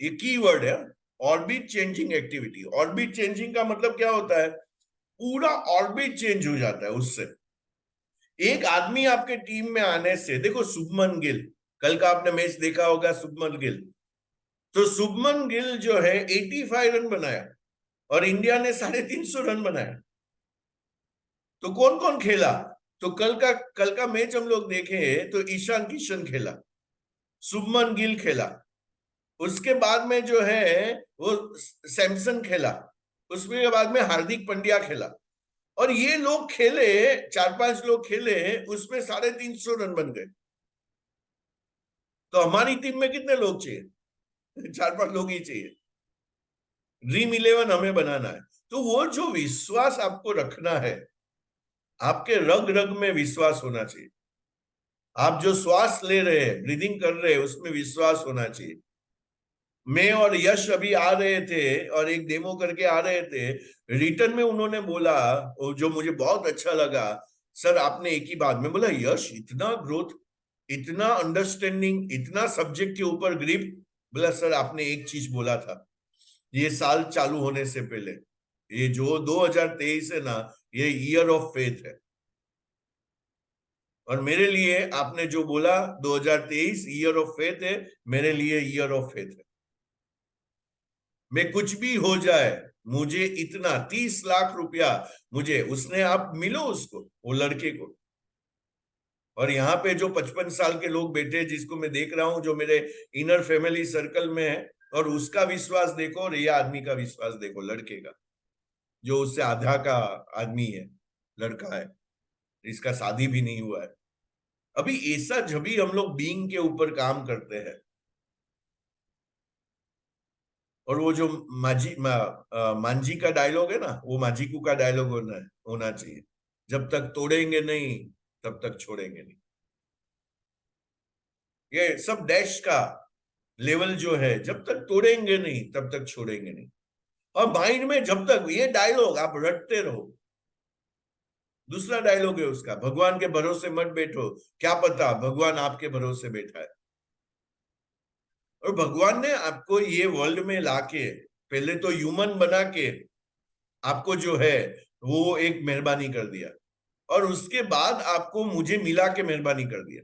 ये की वर्ड है, orbit changing activity. Orbit changing का मतलब क्या होता है? पूरा ऑर्बिट चेंज हो जाता है उससे। एक आदमी आपके टीम में आने से, देखो शुभमन गिल, कल का आपने मैच देखा होगा, शुभमन गिल, तो शुभमन गिल जो है 85 रन बनाया और इंडिया ने 350 रन बनाया। तो कौन कौन खेला? तो कल का मैच हम लोग देखे तो ईशान किशन खेला, शुभमन गिल खेला, उसके बाद में जो है वो सैमसन खेला, उसके बाद में हार्दिक पांड्या खेला, और ये लोग खेले, 4-5 लोग खेले, उसमें 350 रन बन गए। तो हमारी टीम में कितने लोग चाहिए? 4-5 लोग ही चाहिए। ड्रीम 11 हमें बनाना है। तो वो जो विश्वास आपको रखना है, आपके रग रग में विश्वास होना चाहिए। आप जो श्वास ले रहे हैं, ब्रीदिंग कर रहे हैं, उसमें विश्वास होना चाहिए। मैं और यश अभी आ रहे थे और एक डेमो करके आ रहे थे, रिटर्न में उन्होंने बोला, जो मुझे बहुत अच्छा लगा, सर आपने एक ही बात में बोला, यश इतना ग्रोथ, इतना अंडरस्टैंडिंग, इतना सब्जेक्ट के ऊपर ग्रिप। बोला सर आपने एक चीज बोला था, ये साल चालू होने से पहले, ये जो 2023 है ना, ये ईयर ऑफ फेथ है। और मेरे लिए आपने जो बोला 2023 ईयर ऑफ फेथ है, मेरे लिए ईयर ऑफ फेथ है। मैं कुछ भी हो जाए, मुझे इतना 30 लाख रुपया मुझे, उसने, आप मिलो उसको, वो लड़के को, और यहाँ पे जो 55 साल के लोग बैठे, जिसको मैं देख रहा हूं, जो मेरे इनर फैमिली सर्कल में है, और उसका विश्वास देखो और ये आदमी का विश्वास देखो, लड़के का, जो उससे आधा का आदमी है, लड़का है, इसका शादी भी नहीं हुआ है अभी। ऐसा जब भी हम लोग बीइंग के ऊपर काम करते हैं, और वो जो मांझी का डायलॉग है ना, वो मांझीकू का डायलॉग होना चाहिए, जब तक तोड़ेंगे नहीं तब तक छोड़ेंगे नहीं। ये सब डैश का लेवल जो है, जब तक तोड़ेंगे नहीं तब तक छोड़ेंगे नहीं। और माइंड में जब तक ये डायलॉग आप रटते रहो। दूसरा डायलॉग है उसका, भगवान के भरोसे मत बैठो, क्या पता भगवान आपके भरोसे बैठा है। और भगवान ने आपको ये वर्ल्ड में लाके, पहले तो ह्यूमन बना के आपको जो है वो एक मेहरबानी कर दिया, और उसके बाद आपको मुझे मिला के मेहरबानी कर दिया।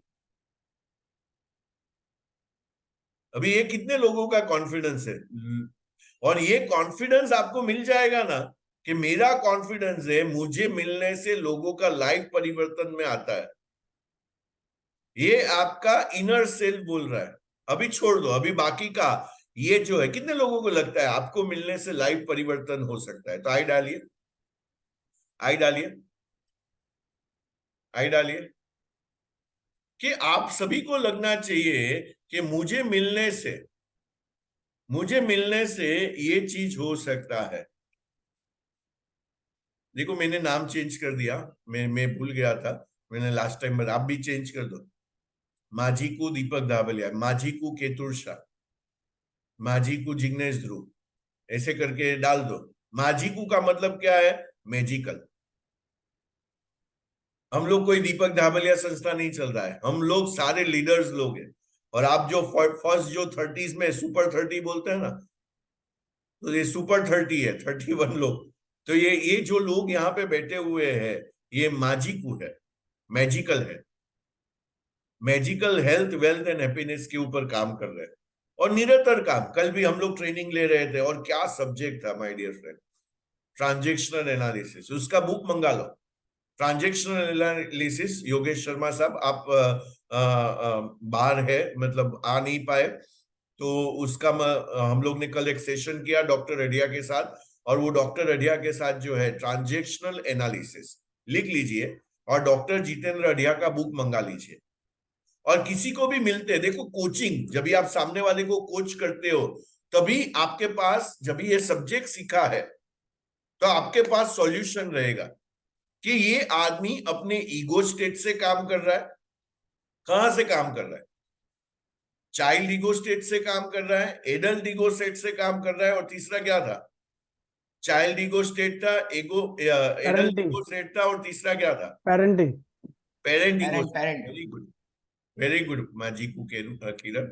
अभी ये कितने लोगों का कॉन्फिडेंस है, और ये कॉन्फिडेंस आपको मिल जाएगा ना, कि मेरा कॉन्फिडेंस है, मुझे मिलने से लोगों का लाइफ परिवर्तन में आता है। ये आपका इनर सेल्फ बोल रहा है। अभी छोड़ दो, अभी बाकी का ये जो है, कितने लोगों को लगता है आपको मिलने से लाइफ परिवर्तन हो सकता है? तो आई डालिए, आई डालिए, आई डालिए कि आप सभी को लगना चाहिए कि मुझे मिलने से ये चीज हो सकता है। देखो मैंने नाम चेंज कर दिया, मैं भूल गया था, मैंने लास्ट टाइम आप भी चेंज कर दो। माझी को दीपक धाबलिया, माझी को केतुर शाह, माझी को जिग्नेश ध्रुव, ऐसे करके डाल दो। माझीकू का मतलब क्या है? मैजिकल। हम लोग कोई दीपक धाबलिया संस्था नहीं चल रहा है, हम लोग सारे लीडर्स लोग हैं। और आप जो फर्स्ट जो 30s में सुपर 30 बोलते हैं ना, तो ये सुपर 30 है, 31 लोग। तो ये जो लोग यहाँ पे बैठे हुए हैं, ये माझीकू है, मैजिकल है, magical health wealth and happiness के ऊपर काम कर रहे हैं और निरंतर काम। कल भी हम लोग ट्रेनिंग ले रहे थे और क्या सब्जेक्ट था my dear friend, transactional analysis. उसका बुक मंगा लो, ट्रांजैक्शनल एनालिसिस। योगेश शर्मा साहब, आप बाहर है, मतलब आ नहीं पाए, तो उसका हम लोग ने कल एक सेशन किया डॉक्टर रेडिया के साथ, और वो डॉक्टर रेडिया के साथ जो है ट्रांजैक्शनल एनालिसिस लिख लीजिए और डॉक्टर जितेंद्र रेडिया का बुक मंगा लीजिए। और किसी को भी मिलते, देखो कोचिंग, जब भी आप सामने वाले को कोच करते हो, तभी आपके पास, जब ये सब्जेक्ट सीखा है, तो आपके पास सॉल्यूशन रहेगा कि ये आदमी अपने ईगो स्टेट से काम कर रहा है। कहां से काम कर रहा है? चाइल्ड ईगो स्टेट से काम कर रहा है, एडल्ट ईगो स्टेट से काम कर रहा है, और तीसरा क्या था? चाइल्ड ईगो स्टेट था, एडल्ट ईगो स्टेट था, और तीसरा क्या था? Parenting. Parent ego. Parent. Very good, very good माझीकू किरण।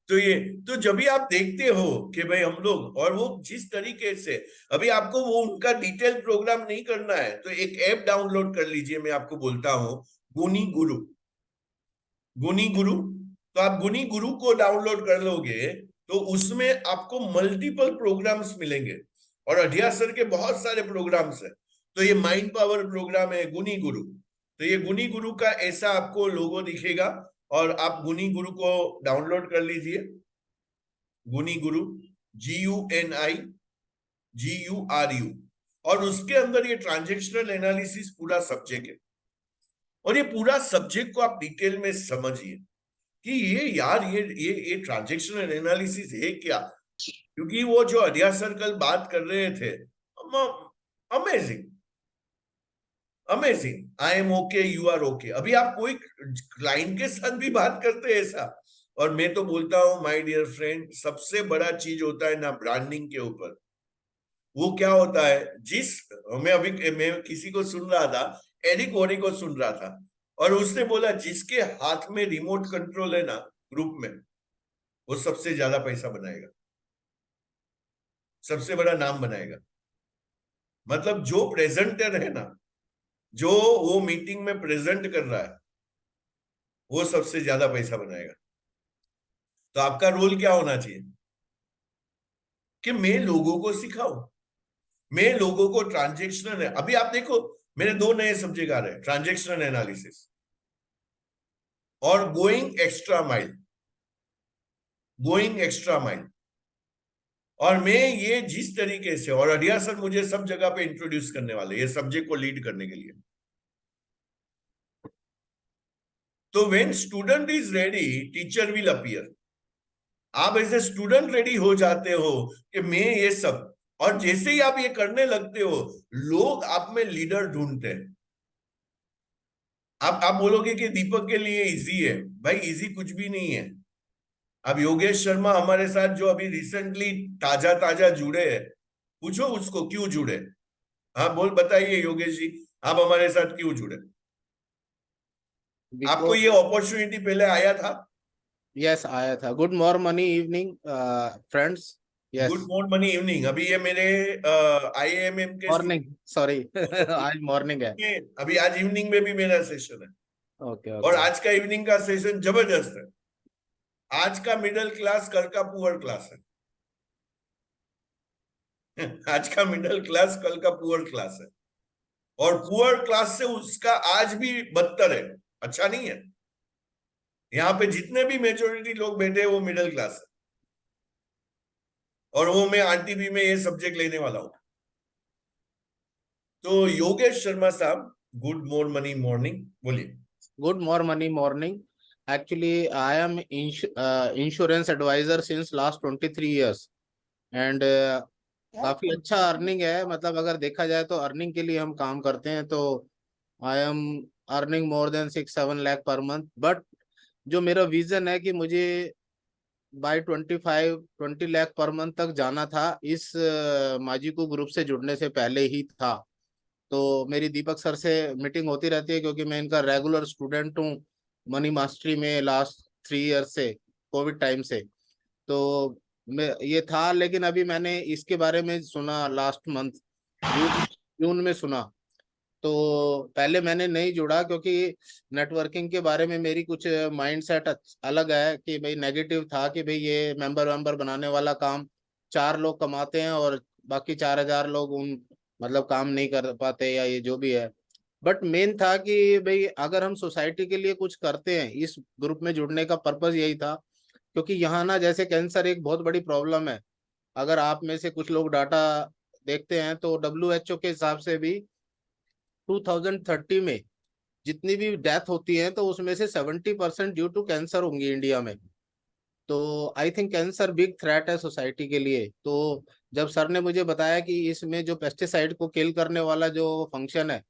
तो ये, तो जब भी आप देखते हो कि भाई हम लोग, और वो जिस तरीके से, अभी आपको वो उनका डिटेल प्रोग्राम नहीं करना है तो एक ऐप डाउनलोड कर लीजिए, मैं आपको बोलता हूं, गुनी गुरु। गुनी गुरु, तो आप गुनी गुरु को डाउनलोड कर लोगे तो उसमें आपको मल्टीपल प्रोग्राम्स मिलेंगे, और अढिया सर के बहुत सारे प्रोग्राम्स है। तो ये माइंड पावर प्रोग्राम है गुनी गुरु। तो ये गुनी गुरु का ऐसा आपको लोगो दिखेगा, और आप गुनी गुरु को डाउनलोड कर लीजिए। गुनी गुरु, GUNI GURU, और उसके अंदर ये ट्रांजैक्शनल एनालिसिस पूरा सब्जेक्ट है। और ये पूरा सब्जेक्ट को आप डिटेल में समझिए कि ये यार ये ट्रांजैक्शनल एनालिसिस है क्या। क्योंकि वो जो अढिया सर कल बात कर रहे थे, amazing, amazing, I am okay, you are okay. अभी आप कोई क्लाइंट के साथ भी बात करते हैं ऐसा, और मैं तो बोलता हूं माय डियर फ्रेंड, सबसे बड़ा चीज होता है ना ब्रांडिंग के ऊपर, वो क्या होता है, मैं किसी को सुन रहा था, एरिक ओरी को सुन रहा था, और उसने बोला जिसके हाथ में रिमोट कंट्रोल है ना ग्रुप में, वो सबसे ज्यादा पैसा बनाएगा, सबसे बड़ा नाम बनाएगा। मतलब जो प्रेजेंटर है ना, जो वो मीटिंग में प्रेजेंट कर रहा है, वो सबसे ज्यादा पैसा बनाएगा। तो आपका रोल क्या होना चाहिए कि मैं लोगों को सिखाऊं, मैं लोगों को ट्रांजैक्शनल है। अभी आप देखो मेरे 2 नए सब्जेक्ट आ रहे हैं, ट्रांजैक्शनल एनालिसिस और going extra mile, going extra mile. और मैं ये जिस तरीके से, और अढिया सर मुझे सब जगह पे इंट्रोड्यूस करने वाले ये सब्जेक्ट को लीड करने के लिए। तो when student is ready, teacher will appear. आप एज ए स्टूडेंट रेडी हो जाते हो कि मैं ये सब, और जैसे ही आप ये करने लगते हो, लोग आप में लीडर ढूंढते हैं। आप बोलोगे कि दीपक के लिए इजी है, भाई इजी कुछ भी नहीं है। अब योगेश शर्मा हमारे साथ जो अभी रिसेंटली ताजा ताजा जुड़े हैं, पूछो उसको क्यों जुड़े। हाँ बोल, बताइए योगेश जी, आप हमारे साथ क्यों जुड़े? आपको ये अपॉर्चुनिटी पहले आया था? यस, आया था। Good morning evening friends. Yes, good morning evening. अभी ये मेरे IIMM के मॉर्निंग, सॉरी आज मॉर्निंग है। अभी आज इवनिंग में भी मेरा सेशन है, ओके और ओके। आज का इवनिंग का सेशन जबरदस्त है। आज का मिडिल क्लास, कल का पुअर क्लास है। आज का मिडिल क्लास, कल का पुअर क्लास है, और पुअर क्लास से उसका आज भी बदतर है, अच्छा नहीं है। यहाँ पे जितने भी मेजोरिटी लोग बैठे हैं वो मिडिल क्लास है, और वो मैं आरटीबी में ये सब्जेक्ट लेने वाला हूँ। तो योगेश शर्मा साहब, गुड मॉर्निंग मॉर्निंग, बोलिए। Good morning. Actually, I am insurance advisor since last 23 years and काफी अच्छा अर्निंग है। मतलब अगर देखा जाए तो अर्निंग के लिए हम काम करते हैं, तो I am earning more than 6-7 lakh per month. But जो मेरा विजन है कि मुझे बाय 25-20 लाख पर मंथ तक जाना था, इस माजिको ग्रुप से जुड़ने से पहले ही था। तो मेरी दीपक सर से मीटिंग होती रहती है क्योंकि मैं इनका रेगुलर स्टूडेंट हूँ मनी मास्टरी में लास्ट 3 ईयर से, कोविड टाइम से। तो मैं ये था, लेकिन अभी मैंने इसके बारे में सुना लास्ट मंथ, जून जून में सुना। तो पहले मैंने नहीं जुड़ा क्योंकि नेटवर्किंग के बारे में मेरी कुछ माइंडसेट अलग है कि भाई नेगेटिव था कि भाई ये मेंबर बनाने वाला काम 4 लोग कमाते हैं और बाकी 4,000 लोग उन मतलब काम नहीं कर पाते, या ये जो भी है। बट मेन था कि भाई अगर हम सोसाइटी के लिए कुछ करते हैं, इस ग्रुप में जुड़ने का पर्पस यही था। क्योंकि यहाँ ना जैसे कैंसर एक बहुत बड़ी प्रॉब्लम है। अगर आप में से कुछ लोग डाटा देखते हैं तो WHO के हिसाब से भी 2030 में जितनी भी डेथ होती है तो उसमें से 70% ड्यू टू कैंसर होंगी इंडिया में। तो I think cancer big threat है सोसाइटी के लिए। तो जब सर ने मुझे बताया कि इसमें जो पेस्टिसाइड को किल करने वाला जो फंक्शन है,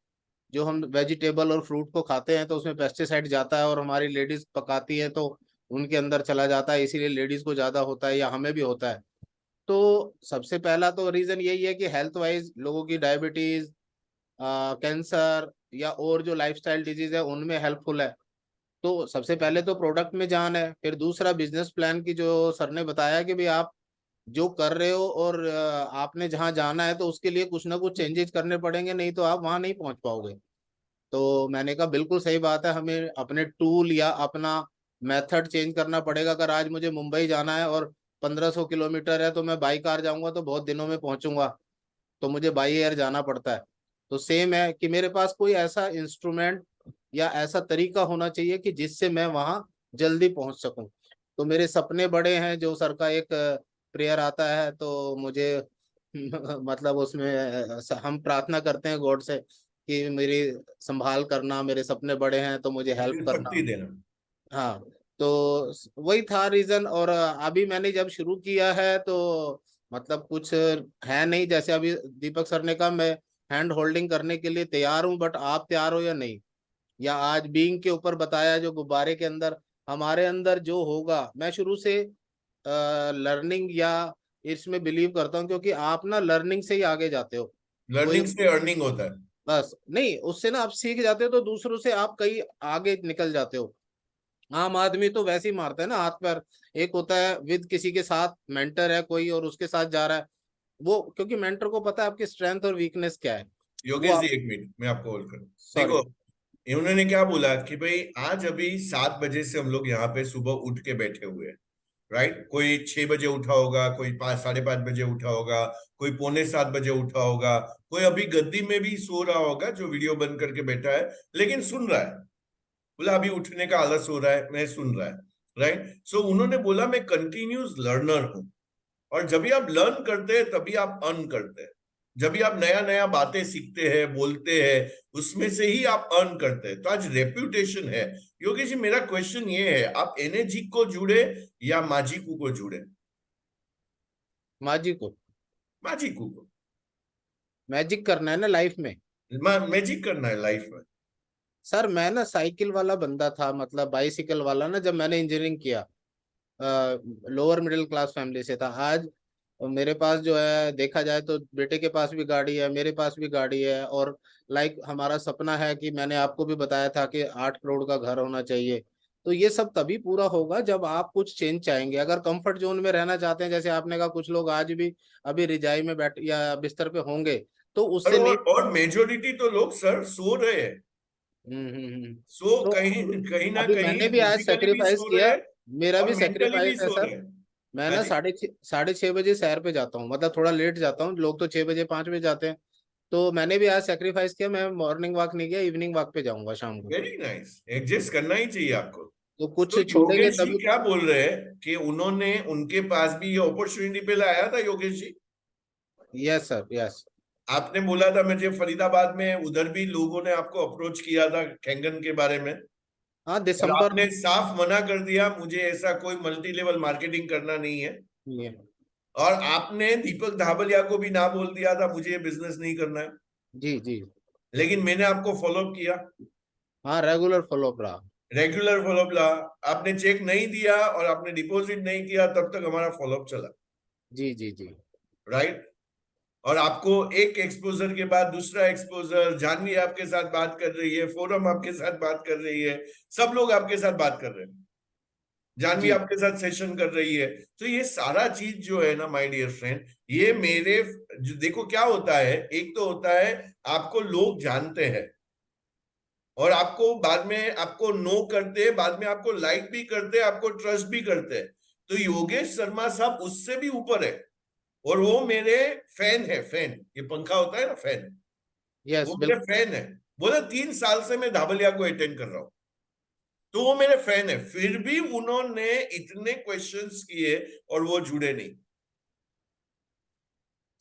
जो हम वेजिटेबल और फ्रूट को खाते हैं तो उसमें पेस्टिसाइड जाता है, और हमारी लेडीज पकाती है तो उनके अंदर चला जाता है, इसीलिए लेडीज को ज्यादा होता है या हमें भी होता है। तो सबसे पहला तो रीजन यही है कि हेल्थ वाइज लोगों की डायबिटीज, कैंसर या और जो लाइफस्टाइल डिजीज है उनमें हेल्पफुल है। तो सबसे पहले तो प्रोडक्ट में जान है। फिर दूसरा बिजनेस प्लान की जो सर ने बताया कि भाई आप जो कर रहे हो और आपने जहाँ जाना है तो उसके लिए कुछ ना कुछ चेंजेस करने पड़ेंगे, नहीं तो आप वहाँ नहीं पहुंच पाओगे। तो मैंने कहा बिल्कुल सही बात है, हमें अपने टूल या अपना मेथड चेंज करना पड़ेगा। अगर आज मुझे मुंबई जाना है और 1500 किलोमीटर है तो मैं बाई कार जाऊंगा तो बहुत दिनों में पहुंचूंगा, तो मुझे बाई एयर जाना पड़ता है। तो सेम है कि मेरे पास कोई ऐसा इंस्ट्रूमेंट या ऐसा तरीका होना चाहिए कि जिससे मैं वहां जल्दी पहुंच सकूं। तो मेरे सपने बड़े हैं, जो सर का एक प्रेयर आता है तो मुझे मतलब उसमें हम प्रार्थना करते हैं गॉड से कि मेरी संभाल करना, मेरे सपने बड़े हैं तो मुझे हेल्प करना। शक्ति देना। हाँ, तो वही था रीजन। और अभी मैंने जब शुरू किया है तो मतलब कुछ है नहीं। जैसे अभी दीपक सर ने कहा मैं हैंड होल्डिंग करने के लिए तैयार हूं, बट आप तैयार हो या नहीं। या आज बीइंग के ऊपर बताया जो गुब्बारे के अंदर हमारे अंदर जो होगा, मैं शुरू से लर्निंग या इसमें बिलीव करता हूँ, क्योंकि आप ना लर्निंग से ही आगे जाते हो। कोई लर्निंग से अर्निंग होता है। बस नहीं, उससे ना आप सीख जाते हो तो दूसरों से आप कहीं आगे निकल जाते हो। आम आदमी तो वैसे ही मारता है ना हाथ पैर। एक होता है विद किसी के साथ मेंटर है कोई और उसके साथ जा रहा है, वो क्योंकि मेंटर को पता है आपकी स्ट्रेंथ और वीकनेस क्या है। वो योगेश जी आप, एक मिनट, मैं आपको कॉल करूं। सॉरी। देखो, इन्होंने क्या बोला कि भाई आज अभी 7 बजे से हम लोग यहाँ पे सुबह उठ के बैठे हुए हैं, राइट। कोई 6 बजे उठा होगा, कोई 5, 5:30 बजे उठा होगा, कोई पौने 7 बजे उठा होगा, कोई अभी गद्दी में भी सो रहा होगा जो वीडियो बंद करके बैठा है लेकिन सुन रहा है। बोला अभी उठने का आलस हो रहा है, मैं सुन रहा है, राइट। सो उन्होंने बोला मैं कंटिन्यूस लर्नर हूं, और जब भी आप लर्न करते हैं तभी आप अर्न करते हैं। जब भी आप नया नया बातें सीखते हैं, बोलते हैं, उसमें से ही आप अर्न करते हैं। तो आज रेप्यूटेशन है। योगी जी, मेरा क्वेश्चन ये है, आप एनर्जी को जुड़े या माजिकू को जुड़े? माजी को माजिकू को। मैजिक करना है ना लाइफ में। मैजिक करना है लाइफ में। सर मैं ना साइकिल वाला बंदा था, मतलब बाइसिकल वाला ना, जब मैंने इंजीनियरिंग किया। लोअर मिडिल क्लास फैमिली से था। आज मेरे पास जो है देखा जाए तो बेटे के पास भी गाड़ी है, मेरे पास भी गाड़ी है। और लाइक हमारा सपना है कि मैंने आपको भी बताया था कि 8 करोड़ का घर होना चाहिए। तो ये सब तभी पूरा होगा जब आप कुछ चेंज चाहेंगे। अगर कंफर्ट जोन में रहना चाहते हैं, जैसे आपने कहा कुछ लोग आज भी अभी रिजाई में बैठ या बिस्तर पे होंगे, तो और उससे नहीं। और मेजोरिटी तो लोग सर सो रहे हैं। सो तो कहीं कहीं ना अभी कहीं मैंने भी आज फिजिकली भी सेक्रीफाइस सो रहे किया। हैं मेरा और भी मेंटली सेक्रीफाइस भी है सो सर। रहे हैं। मैं हाँ ना जी। 6:30 साढ़े 6 बजे सैर पे जाता हूँ, मतलब थोड़ा लेट जाता हूँ, लोग तो 6 बजे 5 बजे जाते हैं। तो मैंने भी आज सेक्रीफाइस किया, मैं मॉर्निंग वॉक नहीं किया, इवनिंग वॉक पे जाऊंगा शाम को। Very nice. एडजस्ट करना ही चाहिए आपको। तो कुछ तो छोड़ेंगे योगेश जी तभी। क्या बोल रहे हैं कि उन्होंने उनके पास भी ये अपॉर्चुनिटी पहले आया था Yogesh ji? Yes sir, yes. आपने बोला था मुझे फरीदाबाद में उधर भी लोगों ने आपको अप्रोच किया था कैंगन के बारे में, हाँ, और दिसंबर आपने साफ मना कर दिया मुझे ऐसा कोई मल्टी लेवल मार्केटिंग करना नहीं है। में। और आपने दीपक धाबलिया को भी ना बोल दिया था मुझे ये बिजनेस नहीं करना है। जी जी। लेकिन मैंने आपको फॉलोअप किया, हाँ, रेगुलर फॉलोअप रहा। रेगुलर फॉलोअप रहा। आपने चेक नहीं दिया और आपने डिपॉजिट नहीं किया तब तक हमारा फॉलोअप चला, जी जी जी। राइट। और आपको एक एक्सपोजर के बाद दूसरा एक्सपोजर, जानवी आपके साथ बात कर रही है, फोरम आपके साथ बात कर रही है, सब लोग आपके साथ बात कर रहे हैं, जानवी जी आपके साथ सेशन कर रही है। तो ये सारा चीज जो है ना माय डियर फ्रेंड, ये मेरे देखो क्या होता है, एक तो होता है आपको लोग जानते हैं और आपको बाद में आपको नो करते हैं, बाद में आपको लाइक भी करते हैं, आपको ट्रस्ट भी करते हैं। तो योगेश शर्मा साहब उससे भी ऊपर है और वो मेरे फैन है, फैन, ये पंखा होता है ना फैन, यस, वो मेरे बिल्कुल। फैन है। बोले 3 साल से मैं धाबलिया को अटेंड कर रहा हूं, तो वो मेरे फैन है, फिर भी उन्होंने इतने क्वेश्चंस किए और वो जुड़े नहीं।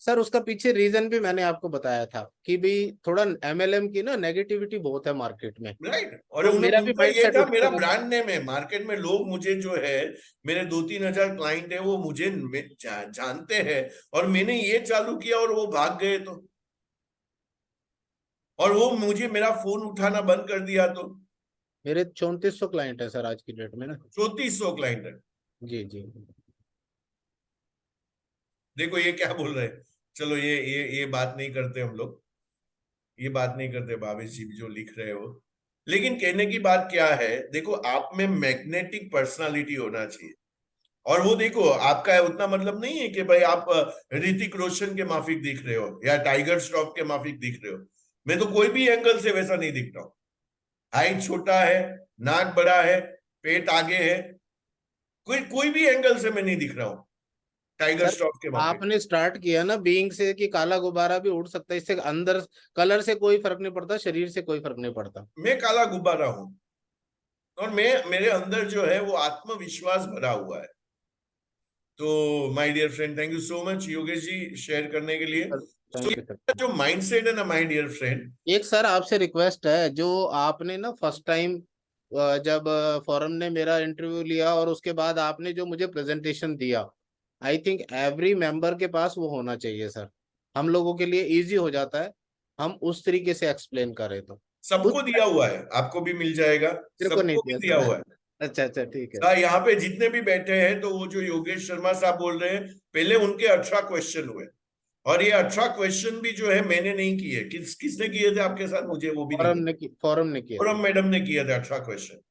सर, उसका पीछे रीजन भी मैंने आपको बताया था कि भाई थोड़ा एमएलएम की ना नेगेटिविटी बहुत है मार्केट में। राइट। और तो उन्हें मेरा भी दूसरा माइंड ये सेट था उस मेरा तरह का। ब्रांड नेम है मार्केट में, लोग मुझे जो है मेरे 2-3 हजार क्लाइंट है वो मुझे जानते हैं, और मैंने ये चालू किया और वो भाग गए तो, और वो मुझे मेरा फोन उठाना बंद कर दिया तो। मेरे 3400 क्लाइंट है सर आज की डेट में ना। 3400 क्लाइंट है। जी जी। देखो ये क्या बोल रहे हैं, चलो ये बात नहीं करते हम लोग, ये बात नहीं करते भावेश जी जो लिख रहे हो। लेकिन कहने की बात क्या है, देखो आप में मैग्नेटिक पर्सनालिटी होना चाहिए। और वो देखो आपका उतना मतलब नहीं है कि भाई आप ऋतिक रोशन के माफिक दिख रहे हो या टाइगर श्रॉफ के माफिक दिख रहे हो। मैं तो कोई भी एंगल से वैसा नहीं दिखता हूँ। हाइट छोटा है, नाक बड़ा है, पेट आगे है, कोई कोई भी एंगल से मैं नहीं दिख रहा हूँ टाइगर सर, श्रॉफ के माफिक। आपने स्टार्ट किया ना बीइंग से कि काला गुब्बारा भी उड़ सकता है, इससे अंदर कलर से कोई फर्क नहीं पड़ता, शरीर से कोई फर्क नहीं पड़ता। मैं काला गुब्बारा हूं और मैं मेरे अंदर जो है वो आत्मविश्वास भरा हुआ है। तो my dear friend, thank you so much Yogesh ji share करने के लिए। तो थैंक यू ये सर। जो माइंडसेट है ना माय डियर फ्रेंड, एक सर आपसे रिक्वेस्ट है, जो आपने ना फर्स्ट टाइम जब फोरम ने मेरा इंटरव्यू लिया और उसके बाद आपने जो मुझे प्रेजेंटेशन दिया, आई थिंक एवरी मेंबर के पास वो होना चाहिए सर। हम लोगों के लिए इजी हो जाता है, हम उस तरीके से एक्सप्लेन करें तो। सबको कुछ दिया हुआ है, आपको भी मिल जाएगा, मेरे को नहीं सबको भी दिया दिया सर। हुआ है। अच्छा अच्छा, ठीक है। यहाँ पे जितने भी बैठे हैं, तो वो जो योगेश शर्मा साहब बोल रहे हैं, पहले उनके 18 क्वेश्चन हुए, और ये 18 क्वेश्चन भी जो है मैंने नहीं किए, किसने किए थे आपके साथ मुझे वो भी नहीं पता। फोरम ने किया था। पूरम मैडम ने किए थे 18 क्वेश्चन।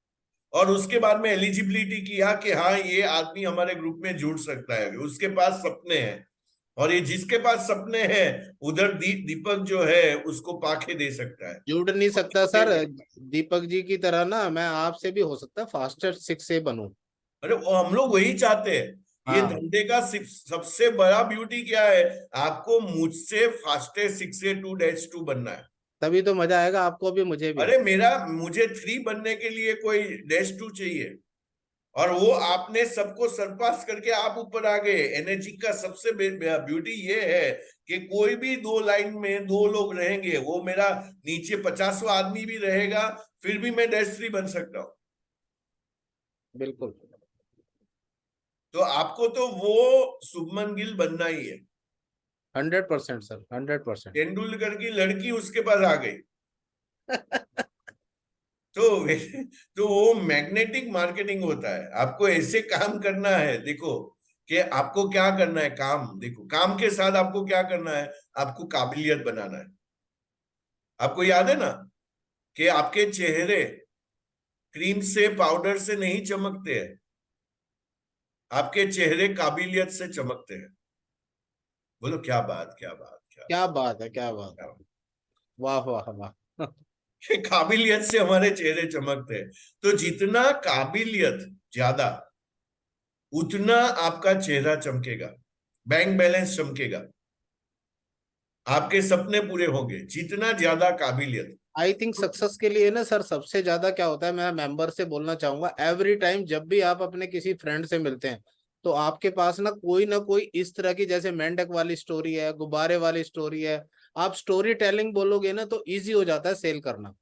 और उसके बाद में एलिजिबिलिटी किया कि हाँ ये आदमी हमारे ग्रुप में जुड़ सकता है, उसके पास सपने हैं, और ये जिसके पास सपने हैं उधर दीपक जो है उसको पाखे दे सकता है। जुड़ नहीं सकता सर। दीपक जी की तरह ना मैं आपसे भी हो सकता है फास्टर 6 से बनूं। अरे वो हम लोग वही चाहते हैं। ये हाँ, धंधे का सबसे बड़ा ब्यूटी क्या है, आपको मुझसे फास्टेस्ट 6A 2-2 बनना है। तभी तो मजा आएगा आपको भी मुझे भी। अरे मुझे 3 बनने के लिए कोई -2 चाहिए, और वो आपने सबको सरपास करके आप ऊपर आ गए। एनर्जी का सबसे ब्यूटी ये है कि कोई भी 2 लाइन में 2 लोग रहेंगे, वो मेरा नीचे 50वां आदमी भी रहेगा, फिर भी मैं -3 बन सकता हूँ। बिल्कुल। तो आपको तो वो शुभमन गिल बनना ही है। 100% सर, 100%। तेंदुलकर की लड़की उसके पास आ गई। तो तो वो मैग्नेटिक मार्केटिंग होता है, आपको ऐसे काम करना है। देखो कि आपको क्या करना है, काम देखो, काम के साथ आपको क्या करना है, आपको काबिलियत बनाना है। आपको याद है ना कि आपके चेहरे क्रीम से पाउडर से नहीं चमकते हैं, आपके चेहरे काबिलियत से चमकते हैं। बोलो क्या बात, क्या बात, क्या क्या बात है, क्या बात है। बात। वाह वाह वाह। काबिलियत से हमारे चेहरे चमकते हैं। तो जितना काबिलियत ज्यादा, उतना आपका चेहरा चमकेगा, बैंक बैलेंस चमकेगा। आपके सपने पूरे होंगे, जितना ज्यादा काबिलियत। आई थिंक सक्सेस के लिए ना सर सबसे ज्यादा क्या होता है, मैं मेंबर से बोलना चाहूंगा, एवरी टाइम जब भी आप अपने किसी फ्रेंड से मिलते हैं तो आपके पास ना कोई इस तरह की, जैसे मेंढक वाली स्टोरी है, गुब्बारे वाली स्टोरी है, आप स्टोरी टेलिंग बोलोगे ना तो इजी हो जाता है सेल करना।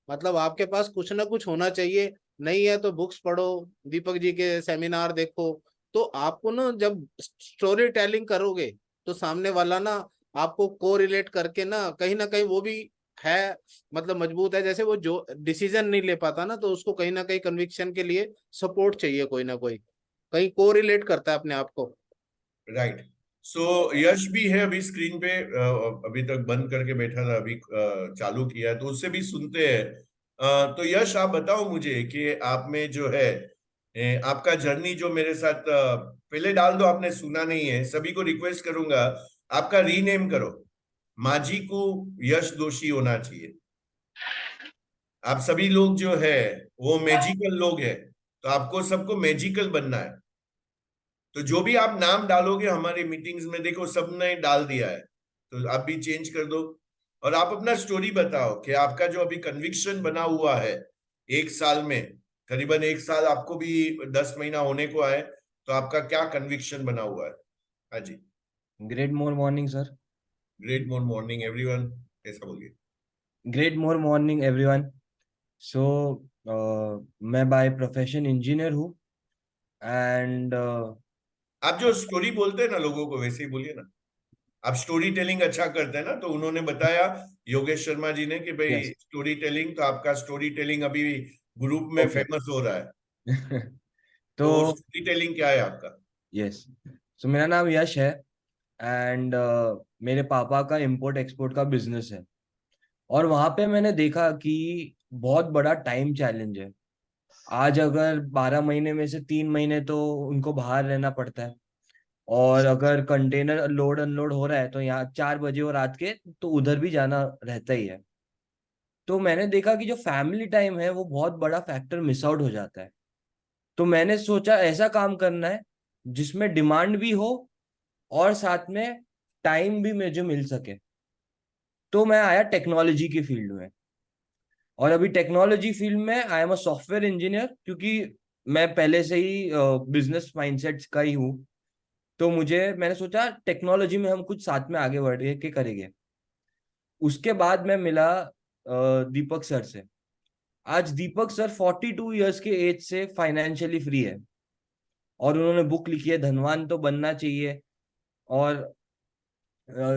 मतलब आपके पास कुछ ना कुछ होना चाहिए। नहीं है तो बुक्स पढ़ो, दीपक जी के सेमिनार देखो। तो आपको ना जब स्टोरी टेलिंग करोगे तो सामने वाला ना आपको को रिलेट करके ना कहीं वो भी है, मतलब मजबूत है। जैसे वो जो डिसीजन नहीं ले पाता ना, तो उसको कहीं ना कहीं कन्विक्शन के लिए सपोर्ट चाहिए, कोई ना कोई कहीं को रिलेट करता है अपने आप को। राइट। सो यश भी है अभी स्क्रीन पे, अभी तक बंद करके बैठा था, अभी चालू किया है, तो उससे भी सुनते हैं। तो यश, आप बताओ मुझे कि आप में जो है आपका जर्नी जो मेरे साथ पहले डाल दो, आपने सुना नहीं है, सभी को रिक्वेस्ट करूंगा आपका रीनेम करो। माझी को यश दोषी होना चाहिए। आप सभी लोग जो है वो मैजिकल लोग हैं, तो आपको सबको मैजिकल बनना है। तो जो भी आप नाम डालोगे हमारे मीटिंग्स में, देखो सबने डाल दिया है, तो आप भी चेंज कर दो। और आप अपना स्टोरी बताओ कि आपका जो अभी कन्विक्शन बना हुआ है 1 साल में, करीबन 1 साल आपको भी 10 महीना होने को आए, तो आपका क्या कन्विक्शन बना हुआ है। हाँ जी। Great more morning sir. Great good morning everyone, ऐसा बोलिए। Great more morning everyone. So मैं बाय प्रोफेशन इंजीनियर हूँ एंड आप जो स्टोरी बोलते हैं ना लोगों को, वैसे ही बोलिए ना। आप स्टोरी टेलिंग अच्छा करते हैं ना, तो उन्होंने बताया योगेश शर्मा जी ने कि भाई यस स्टोरी टेलिंग, तो आपका स्टोरी टेलिंग अभी ग्रुप में ओके। फेमस हो रहा है। तो तो स्टोरी टेलिंग क्या है आपका। यस, सो मेरा नाम यश है एंड मेरे पापा का इंपोर्ट एक्सपोर्ट का बिजनेस है। और वहां पे मैंने देखा कि बहुत बड़ा टाइम चैलेंज है। आज अगर 12 महीने में से 3 महीने तो उनको बाहर रहना पड़ता है, और अगर कंटेनर लोड अनलोड हो रहा है तो यहाँ 4 बजे और रात के तो उधर भी जाना रहता ही है। तो मैंने देखा कि जो फैमिली टाइम है वो बहुत बड़ा फैक्टर मिस आउट हो जाता है। तो मैंने सोचा ऐसा काम करना है जिसमें डिमांड भी हो और साथ में टाइम भी मुझे मिल सके। तो मैं आया टेक्नोलॉजी की फील्ड में। और अभी टेक्नोलॉजी फील्ड में I am a software engineer, क्योंकि मैं पहले से ही बिजनेस माइंडसेट का ही हूँ। तो मैंने सोचा टेक्नोलॉजी में हम कुछ साथ में आगे बढ़ के करेंगे। उसके बाद मैं मिला दीपक सर से। आज दीपक सर 42 इयर्स के एज से फाइनेंशियली फ्री है, और उन्होंने बुक लिखी है धनवान तो बनना चाहिए, और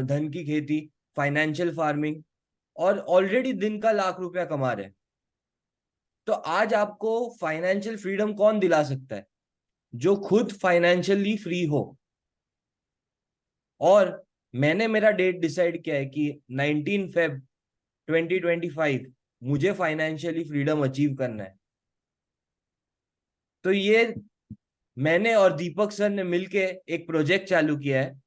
धन की खेती, फाइनेंशियल फार्मिंग, और ऑलरेडी दिन का ₹1,00,000 कमा रहे हैं। तो आज आपको फाइनेंशियल फ्रीडम कौन दिला सकता है? जो खुद फाइनेंशियली फ्री हो। और मैंने मेरा डेट डिसाइड किया है कि 19 Feb 2025 मुझे फाइनेंशियली फ्रीडम अचीव करना है। तो ये मैंने और दीपक सर ने मिलके एक प्रोजेक्ट चालू किया है,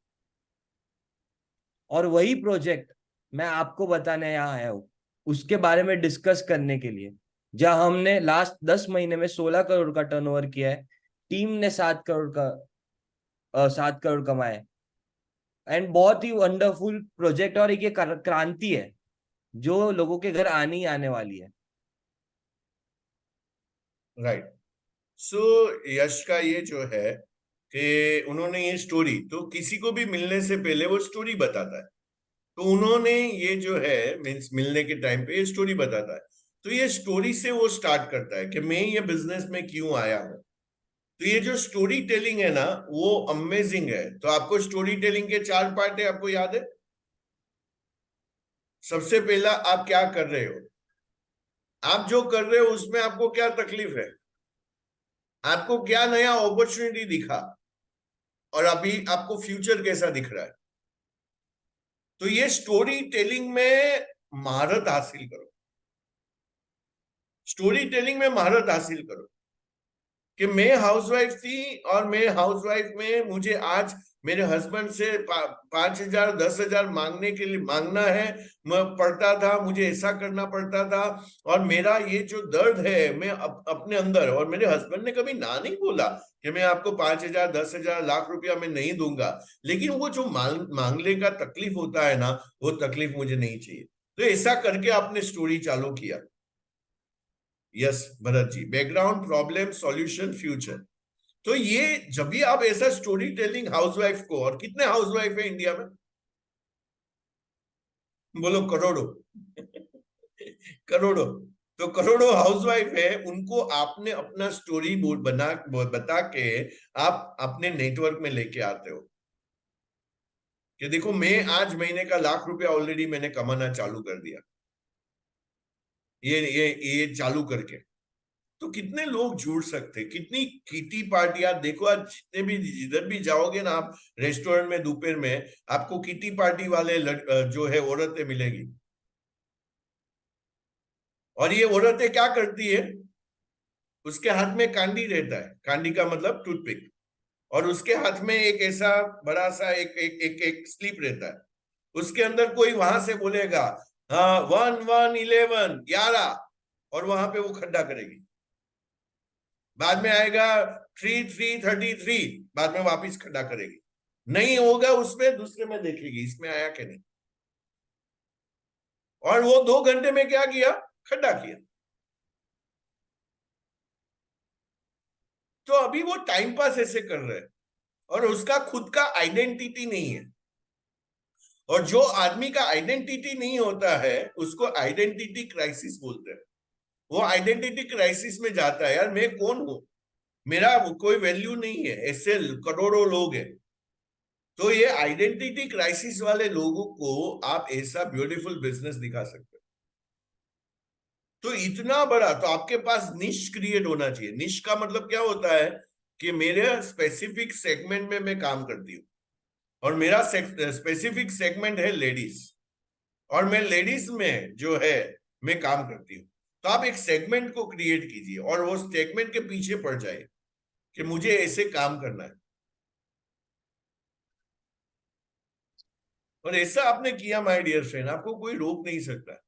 और वही प्रोजेक्ट मैं आपको बताने यहाँ आया हूँ, उसके बारे में डिस्कस करने के लिए। जहां हमने लास्ट 10 महीने में 16 करोड़ का टर्नओवर किया है, टीम ने 7 करोड़ कमाए। एंड बहुत ही वंडरफुल प्रोजेक्ट, और एक ये क्रांति है जो लोगों के घर आने ही आने वाली है। राइट। सो यश का ये जो है कि उन्होंने ये स्टोरी, तो किसी को भी मिलने से पहले वो स्टोरी बताता है। तो उन्होंने ये जो है मीन्स मिलने के टाइम पे ये स्टोरी बताता है। तो ये स्टोरी से वो स्टार्ट करता है कि मैं ये बिजनेस में क्यों आया हूं। तो ये जो स्टोरी टेलिंग है ना, वो अमेजिंग है। तो आपको स्टोरी टेलिंग के 4 पार्ट है, आपको याद है। सबसे पहला, आप क्या कर रहे हो, आप जो कर रहे हो उसमें आपको क्या तकलीफ है, आपको क्या नया अपॉर्चुनिटी दिखा, और अभी आपको फ्यूचर कैसा दिख रहा है। तो ये स्टोरी टेलिंग में महारत हासिल करो। स्टोरी टेलिंग में महारत हासिल करो कि मैं हाउसवाइफ थी और मैं हाउसवाइफ में मुझे आज मेरे हस्बैंड से 5,000 10,000 मांगने के लिए मांगना है, मैं पढ़ता था, मुझे ऐसा करना पड़ता था, और मेरा ये जो दर्द है मैं अपने अंदर, और मेरे हस्बैंड ने कभी ना नहीं बोला कि मैं आपको 5,000 10,000 लाख रुपया मैं नहीं दूंगा, लेकिन वो जो मांगने का तकलीफ होता है ना, वो तकलीफ मुझे नहीं चाहिए। तो ऐसा करके आपने स्टोरी चालू किया। Yes Bharat ji, background, problem, solution, future. तो ये जब भी आप ऐसा स्टोरी टेलिंग हाउसवाइफ को, और कितने हाउसवाइफ है इंडिया में, बोलो करोड़ों करोड़ों, तो करोड़ों हाउसवाइफ है, उनको आपने अपना स्टोरी बोर्ड बता के आप अपने नेटवर्क में लेके आते हो कि देखो मैं आज महीने का लाख रुपया ऑलरेडी मैंने कमाना चालू कर दिया, ये चालू करके। तो कितने लोग जुड़ सकते, कितनी किटी पार्टियां देखो, आज जितने भी जिधर भी जाओगे ना आप रेस्टोरेंट में दोपहर में, आपको किटी पार्टी वाले जो है औरतें मिलेगी। और ये औरतें क्या करती है, उसके हाथ में कांडी रहता है, कांडी का मतलब टूथपिक, और उसके हाथ में एक ऐसा बड़ा सा एक स्लिप रहता है, उसके अंदर कोई वहां से बोलेगा हाँ 1 1 11 11, और वहां पे वो खड्डा करेगी, बाद में आएगा 3 3 33, बाद में वापिस खड्डा करेगी, नहीं होगा उसमें दूसरे में देखेगी इसमें आया कि नहीं, और वो 2 घंटे में क्या किया, खड्डा किया। तो अभी वो टाइम पास ऐसे कर रहे हैं, और उसका खुद का आइडेंटिटी नहीं है, और जो आदमी का आइडेंटिटी नहीं होता है उसको आइडेंटिटी क्राइसिस बोलते हैं। वो आइडेंटिटी क्राइसिस में जाता है, यार मैं कौन हूं, मेरा कोई वैल्यू नहीं है, ऐसे करोड़ों लोग हैं। तो ये आइडेंटिटी क्राइसिस वाले लोगों को आप ऐसा ब्यूटीफुल बिजनेस दिखा सकते हो। तो इतना बड़ा, तो आपके पास निश क्रिएट होना चाहिए। निश का मतलब क्या होता है कि मेरे स्पेसिफिक सेगमेंट में मैं काम करती हूँ, और मेरा स्पेसिफिक सेगमेंट है लेडीज, और मैं लेडीज में जो है मैं काम करती हूँ। तो आप एक सेगमेंट को क्रिएट कीजिए और वो सेगमेंट के पीछे पड़ जाए कि मुझे ऐसे काम करना है, और ऐसा आपने किया माय डियर फ्रेंड, आपको कोई रोक नहीं सकता।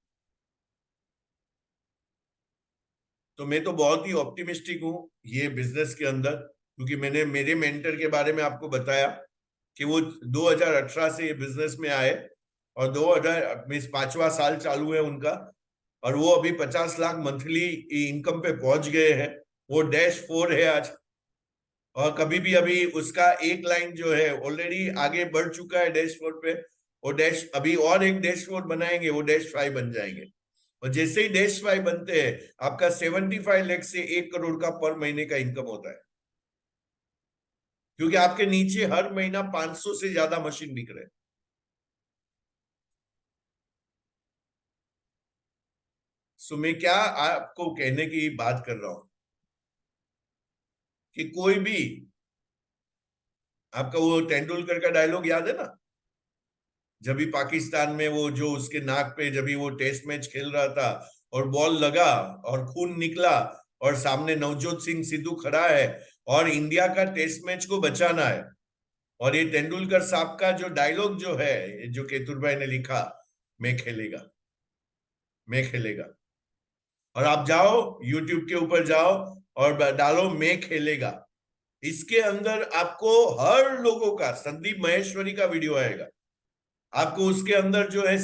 तो मैं तो बहुत ही ऑप्टिमिस्टिक हूँ ये बिजनेस के अंदर, क्योंकि मैंने मेरे मेंटर के बारे में आपको बताया कि वो 2018 से ये बिजनेस में आए, और 2000 5वां साल चालू है उनका, और वो अभी 50 लाख मंथली इनकम पे पहुंच गए हैं। वो -4 है आज, और कभी भी अभी उसका एक लाइन जो है ऑलरेडी आगे बढ़ चुका है -4 पे, और अभी और एक -4 बनाएंगे, वो -5 बन जाएंगे, और जैसे ही -5 बनते हैं आपका 75 लाख से 1 करोड़ का पर महीने का इनकम होता है, क्योंकि आपके नीचे हर महीना 500 से ज्यादा मशीन बिक रहे हैं। सो मैं क्या आपको कहने की बात कर रहा हूं कि कोई भी, आपका वो तेंदुलकर का डायलॉग याद है ना, जब भी पाकिस्तान में वो जो उसके नाक पे जब भी वो टेस्ट मैच खेल रहा था और बॉल लगा और खून निकला, और सामने नवजोत सिंह सिद्धू खड़ा है और इंडिया का टेस्ट मैच को बचाना है, और ये तेंदुलकर साहब का जो डायलॉग जो है जो केतुर भाई ने लिखा, मैं खेलेगा, मैं खेलेगा, और आप जाओ यूट्यूब के ऊपर जाओ और डालो मैं खेलेगा, इसके अंदर आपको हर लोगों का, संदीप महेश्वरी का वीडियो आएगा, आपको उसके अंदर जो है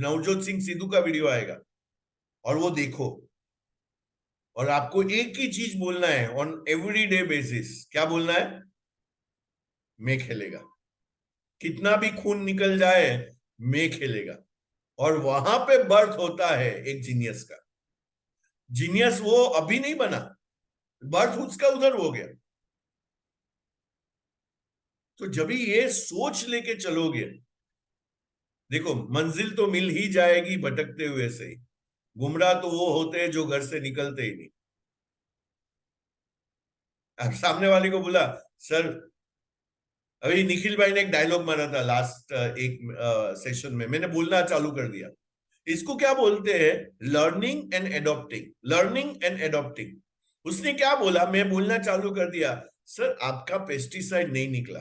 नवजोत सिंह सिद्धू का वीडियो आएगा, और वो देखो, और आपको एक ही चीज बोलना है ऑन एवरीडे बेसिस, क्या बोलना है, मैं खेलेगा, कितना भी खून निकल जाए मैं खेलेगा। और वहां पे बर्थ होता है एक जीनियस का। जीनियस वो अभी नहीं बना, बर्थ उसका उधर हो गया। तो जब ये सोच लेके चलोगे, देखो मंजिल तो मिल ही जाएगी भटकते हुए से ही, गुमराह तो वो होते हैं जो घर से निकलते ही नहीं। अब सामने वाले को बोला, सर अभी निखिल भाई ने एक डायलॉग मारा था लास्ट एक सेशन में, मैंने बोलना चालू कर दिया, इसको क्या बोलते हैं, learning and adopting, learning and adopting. उसने क्या बोला, मैं बोलना चालू कर दिया, सर आपका पेस्टिसाइड नहीं निकला,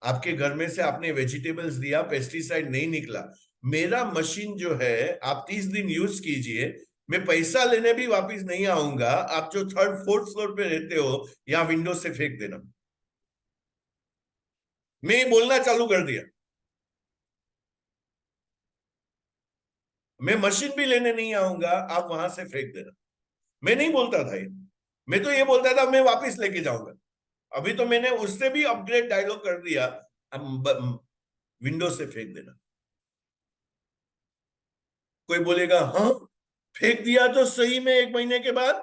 आपके घर में से आपने वेजिटेबल्स दिया, पेस्टिसाइड नहीं निकला, मेरा मशीन जो है आप 30 दिन यूज कीजिए, मैं पैसा लेने भी वापस नहीं आऊंगा, आप जो 3rd 4th फ्लोर पे रहते हो यहाँ विंडो से फेंक देना। मैं बोलना चालू कर दिया, मैं मशीन भी लेने नहीं आऊंगा, आप वहां से फेंक देना। मैं नहीं बोलता था ये, मैं तो ये बोलता था मैं वापस लेके जाऊंगा। अभी तो मैंने उससे भी अपग्रेड डायलॉग कर दिया, विंडो से फेंक देना। कोई बोलेगा हाँ फेंक दिया तो सही में 1 महीने के बाद।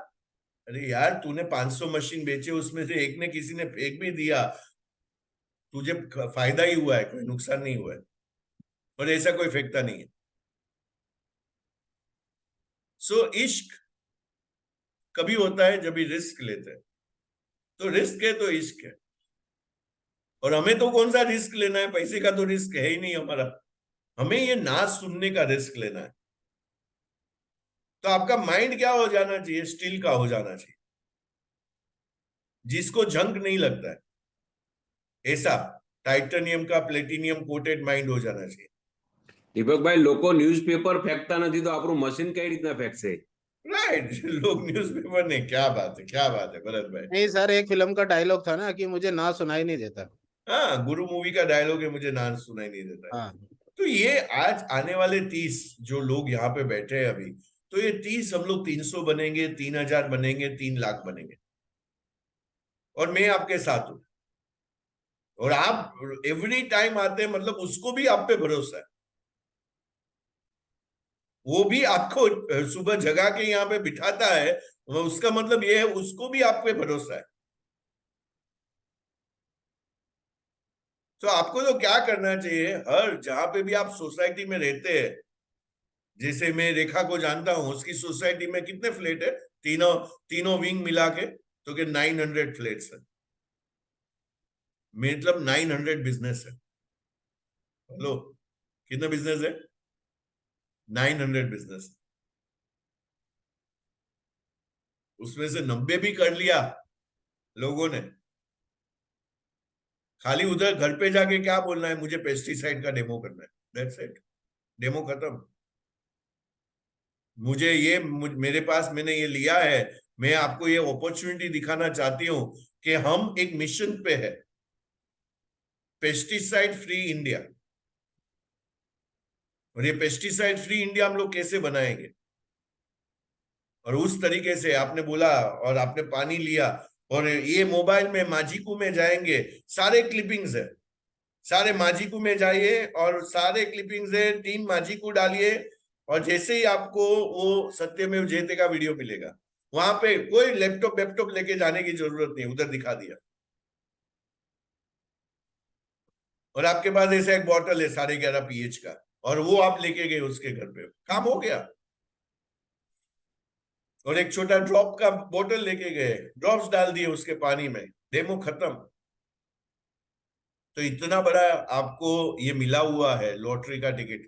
अरे यार तूने 500 मशीन बेचे, उसमें से एक ने किसी ने फेंक भी दिया, तुझे फायदा ही हुआ है, कोई नुकसान नहीं हुआ है। और ऐसा कोई फेंकता नहीं है। सो इश्क कभी होता है जब भी रिस्क लेते हैं, तो रिस्क है तो इश्क है। और हमें तो कौन सा रिस्क लेना है, पैसे का तो रिस्क है ही नहीं हमारा, हमें ये ना सुनने का रिस्क लेना है। तो आपका माइंड क्या हो जाना चाहिए, स्टील का हो जाना चाहिए, जिसको जंग नहीं लगता है, ऐसा टाइटेनियम का प्लेटिनियम कोटेड माइंड हो जाना चाहिए। દીપકભાઈ, લોકો ન્યૂઝપેપર ફેંકતા નથી તો આપણું મશીન કઈ રીતના ફેંકશે? राइट लोग न्यूज़पेपर नहीं, क्या बात है भरत भाई। नहीं सर, एक फिल्म का डायलॉग था ना कि मुझे ना सुनाई नहीं देता। हाँ, गुरु मूवी का डायलॉग है, मुझे नाम सुनाई नहीं देता है। हाँ तो ये आज आने वाले 30 जो लोग यहाँ पे बैठे हैं अभी, तो ये 30 हम लोग 300 बनेंगे, 3000 बनेंगे, 3 लाख बनेंगे, और मैं आपके साथ हूं। और आप एवरी टाइम आते हैं, मतलब उसको भी आप पे भरोसा है, वो भी आपको सुबह जगा के यहाँ पे बिठाता है, उसका मतलब ये है उसको भी आप पे भरोसा है। तो आपको तो क्या करना चाहिए, हर जहां पे भी आप सोसाइटी में रहते हैं, जैसे मैं रेखा को जानता हूं, उसकी सोसाइटी में कितने फ्लैट है, तीनों विंग मिला के, तो कि 900 फ्लैट्स है, मतलब 900 बिजनेस है। हेलो, कितने बिजनेस है? 900 बिजनेस। उसमें से 90 भी कर लिया लोगों ने। खाली उधर घर पे जाके क्या बोलना है, मुझे पेस्टिसाइड का डेमो करना है, दैट्स इट, डेमो खत्म। मेरे पास मैंने ये लिया है, मैं आपको ये अपॉर्चुनिटी दिखाना चाहती हूं कि हम एक मिशन पे है, पेस्टिसाइड फ्री इंडिया। और ये पेस्टिसाइड फ्री इंडिया हम लोग कैसे बनाएंगे, और उस तरीके से आपने बोला और आपने पानी लिया, और ये मोबाइल में माजिकू में जाएंगे, सारे क्लिपिंग्स है, सारे माजिकू में जाइए और सारे क्लिपिंग्स है, 3 माजिकू डालिए, और जैसे ही आपको वो सत्यमेव जयते का वीडियो मिलेगा, वहां पे कोई लैपटॉप लेके जाने की जरूरत नहीं, उधर दिखा दिया। और आपके पास ऐसा एक बॉटल है 11.5 pH का, और वो आप लेके गए उसके घर पे, काम हो गया। और एक छोटा ड्रॉप का बोतल लेके गए, ड्रॉप्स डाल दिए उसके पानी में, डेमो खत्म। तो इतना बड़ा आपको ये मिला हुआ है लॉटरी का टिकट,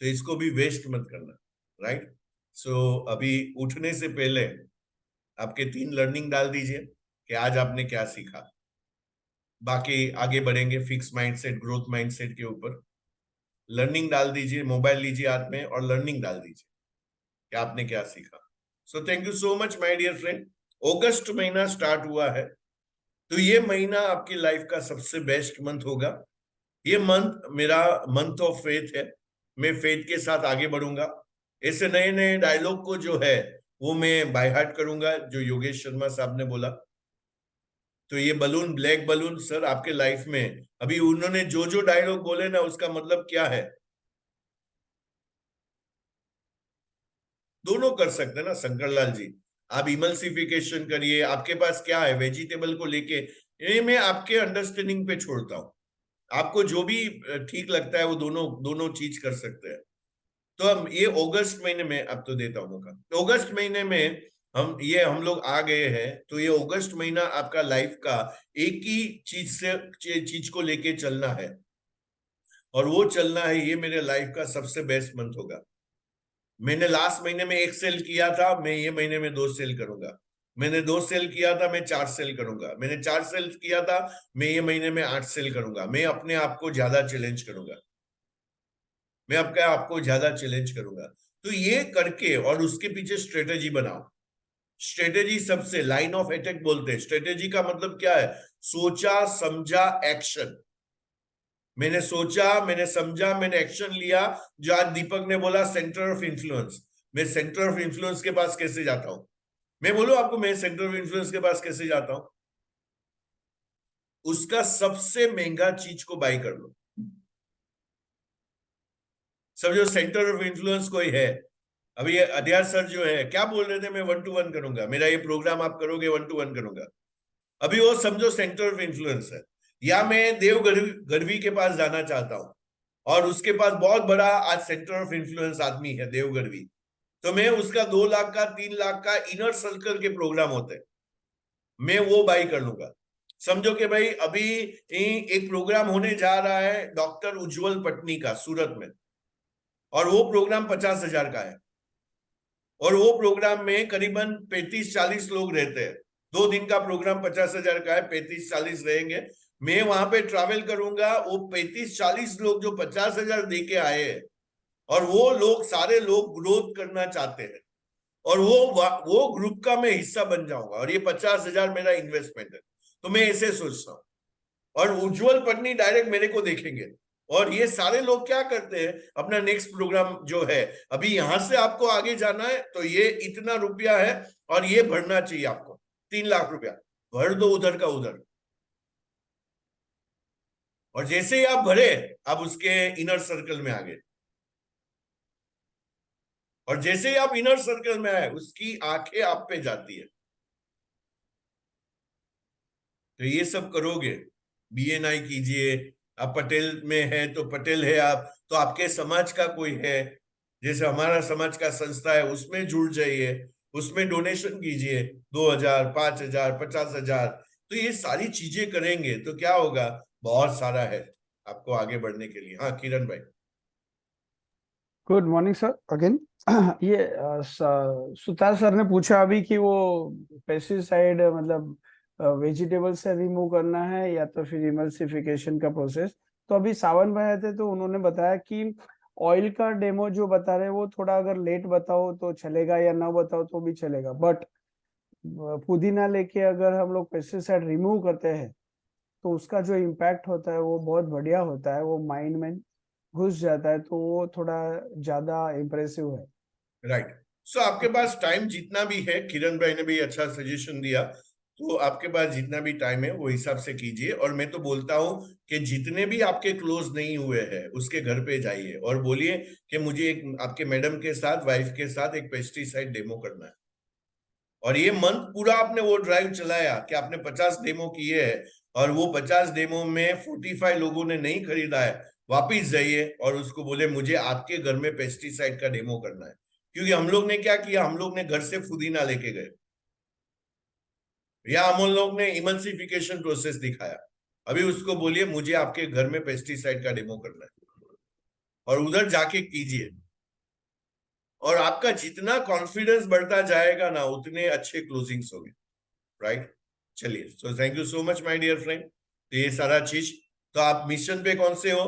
तो इसको भी वेस्ट मत करना, राइट। सो अभी उठने से पहले आपके 3 लर्निंग डाल दीजिए कि आज आपने क्या सीखा। बाकी आगे बढ़ेंगे फिक्स माइंडसेट, ग्रोथ माइंडसेट के ऊपर। लर्निंग डाल दीजिए, मोबाइल लीजिए हाथ में और लर्निंग डाल दीजिए कि आपने क्या सीखा। So thank you so much my dear friend. अगस्त महीना स्टार्ट हुआ है, तो ये महीना आपकी लाइफ का सबसे बेस्ट मंथ होगा। ये मंथ मेरा मंथ ऑफ फेथ है, मैं फेथ के साथ आगे बढ़ूंगा। ऐसे नए नए डायलॉग को जो है वो मैं बाय हार्ट करूंगा, जो योगेश शर्मा साहब ने बोला। तो ये बलून, ब्लैक बलून सर आपके लाइफ में, अभी उन्होंने जो जो डायलॉग बोले ना, उसका मतलब क्या है, दोनों कर सकते हैं ना शंकरलाल जी। आप इमल्सिफिकेशन करिए, आपके पास क्या है वेजिटेबल को लेके, ये मैं आपके अंडरस्टैंडिंग पे छोड़ता हूं। आपको जो भी ठीक लगता है वो दोनों चीज कर सकते हैं। तो हम ये अगस्त महीने में, अब तो देता हूं मौका, तो अगस्त महीने में हम लोग आ गए हैं। तो ये अगस्त महीना आपका लाइफ का एक ही चीज को लेके चलना है, और वो चलना है, ये मेरे लाइफ का सबसे बेस्ट मंथ होगा। मैंने लास्ट महीने में 1 सेल किया था, मैं ये महीने में 2 सेल करूंगा। मैंने 2 सेल किया था, मैं 4 सेल करूंगा। मैंने 4 सेल किया था, मैं ये महीने में 8 सेल करूंगा। मैं अपने आप को ज्यादा चैलेंज करूंगा, मैं अपने आप को ज्यादा चैलेंज करूंगा। तो ये करके और उसके पीछे स्ट्रेटेजी बनाओ। स्ट्रेटेजी सबसे लाइन ऑफ अटैक बोलते हैं। स्ट्रेटेजी का मतलब क्या है? सोचा समझा एक्शन। मैंने सोचा, मैंने समझा, मैंने एक्शन लिया। जो आज दीपक ने बोला सेंटर ऑफ इन्फ्लुएंस, मैं सेंटर ऑफ इन्फ्लुएंस के पास कैसे जाता हूं? मैं बोलूं आपको, मैं सेंटर ऑफ इन्फ्लुएंस के पास कैसे जाता हूं? उसका सबसे महंगा चीज को बाय कर लो। सब जो सेंटर ऑफ इन्फ्लुएंस कोई है, अभी ये अध्याय सर जो है क्या बोल रहे थे, मैं 1 to 1 करूंगा, मेरा ये प्रोग्राम आप करोगे 1 to 1 करूंगा। अभी वो समझो सेंटर ऑफ इन्फ्लुएंस है। या मैं देव गढ़वी के पास जाना चाहता हूं और उसके पास बहुत बड़ा आज सेंटर ऑफ इन्फ्लुएंस आदमी है देव गढ़वी, तो मैं उसका 2 लाख का 3 लाख का इनर सर्कल के प्रोग्राम होते हैं, मैं वो बाई कर लूंगा। समझो कि भाई अभी एक प्रोग्राम होने जा रहा है डॉक्टर उज्जवल पटनी का सूरत में, और वो प्रोग्राम 50,000 का है, और वो प्रोग्राम में करीबन 35-40 लोग रहते हैं। 2 दिन का प्रोग्राम 50,000 का है, 35-40 रहेंगे। मैं वहां पे ट्रैवल करूंगा, वो 35-40 लोग जो 50,000 दे के आए हैं, और वो लोग सारे लोग ग्रोथ करना चाहते हैं, और वो ग्रुप का मैं हिस्सा बन जाऊंगा, और ये 50,000 मेरा इन्वेस्टमेंट है। तो मैं ऐसे सोचता हूँ, और उज्जवल पटनी डायरेक्ट मेरे को देखेंगे, और ये सारे लोग क्या करते हैं, अपना नेक्स्ट प्रोग्राम जो है, अभी यहां से आपको आगे जाना है तो ये इतना रुपया है और ये भरना चाहिए आपको, 3 लाख रुपया भर दो उधर का उधर। और जैसे ही आप भरे, आप उसके इनर सर्कल में आ गए, और जैसे ही आप इनर सर्कल में आए, उसकी आंखें आप पे जाती है। तो ये सब करोगे, BNI कीजिए। आप पटेल में है तो पटेल है आप, तो आपके समाज का कोई है, जैसे हमारा समाज का संस्था है, उसमें जुड़ जाइए, उसमें डोनेशन कीजिए, 2,000, 5,000, 50,000। तो ये सारी चीजें करेंगे तो क्या होगा, बहुत सारा है आपको आगे बढ़ने के लिए। हाँ किरण भाई। Good morning sir again. ये सुतार सर ने पूछा अभी कि वो पेस्टिसाइड मतलब वेजिटेबल से रिमूव करना है या तो फिर इमल्सिफिकेशन का प्रोसेस। तो अभी सावन भाई आए थे तो उन्होंने बताया कि ऑयल का डेमो जो बता रहे हैं वो थोड़ा अगर लेट बताओ तो चलेगा या ना बताओ तो भी चलेगा, बट पुदीना लेके अगर हम लोग पेस्टिसाइड रिमूव करते हैं तो उसका जो इम्पैक्ट होता है वो बहुत बढ़िया होता है, वो माइंड में घुस जाता है, तो वो थोड़ा ज्यादा इम्प्रेसिव है। राइट। सो आपके पास टाइम जितना भी है, किरण भाई ने भी अच्छा सजेशन दिया, तो आपके पास जितना भी टाइम है वो हिसाब से कीजिए। और मैं तो बोलता हूं कि जितने भी आपके क्लोज नहीं हुए हैं उसके घर पे जाइए और बोलिए कि मुझे एक आपके मैडम के साथ, वाइफ के साथ एक पेस्टिसाइड डेमो करना है। और ये मंथ पूरा आपने वो ड्राइव चलाया कि आपने 50 डेमो किए हैं, और वो 50 डेमो में 45 लोगों ने नहीं खरीदा है, वापिस जाइए और उसको बोले मुझे आपके घर में पेस्टिसाइड का डेमो करना है। क्योंकि हम लोग ने क्या किया, हम लोग ने घर से पुदीना लेके गए, या हम लोग ने इमल्सिफिकेशन प्रोसेस दिखाया। अभी उसको बोलिए मुझे आपके घर में पेस्टिसाइड का डेमो करना है, और उधर जाके कीजिए। और आपका जितना कॉन्फिडेंस बढ़ता जाएगा ना, उतने अच्छे क्लोजिंग्स होंगे। राइट। चलिए, so thank you so much my dear friend. तो ये सारा चीज, तो आप मिशन पे कौन से हो?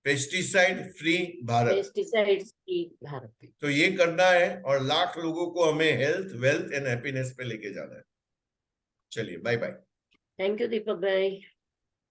Pesticide free Bharat. Pesticides free Bharat. तो ये करना है, और लाख लोगों को हमें हेल्थ, वेल्थ एंड हैप्पीनेस पे लेके जाना है। चलिए, बाय बाय। थैंक यू दीपक भाई।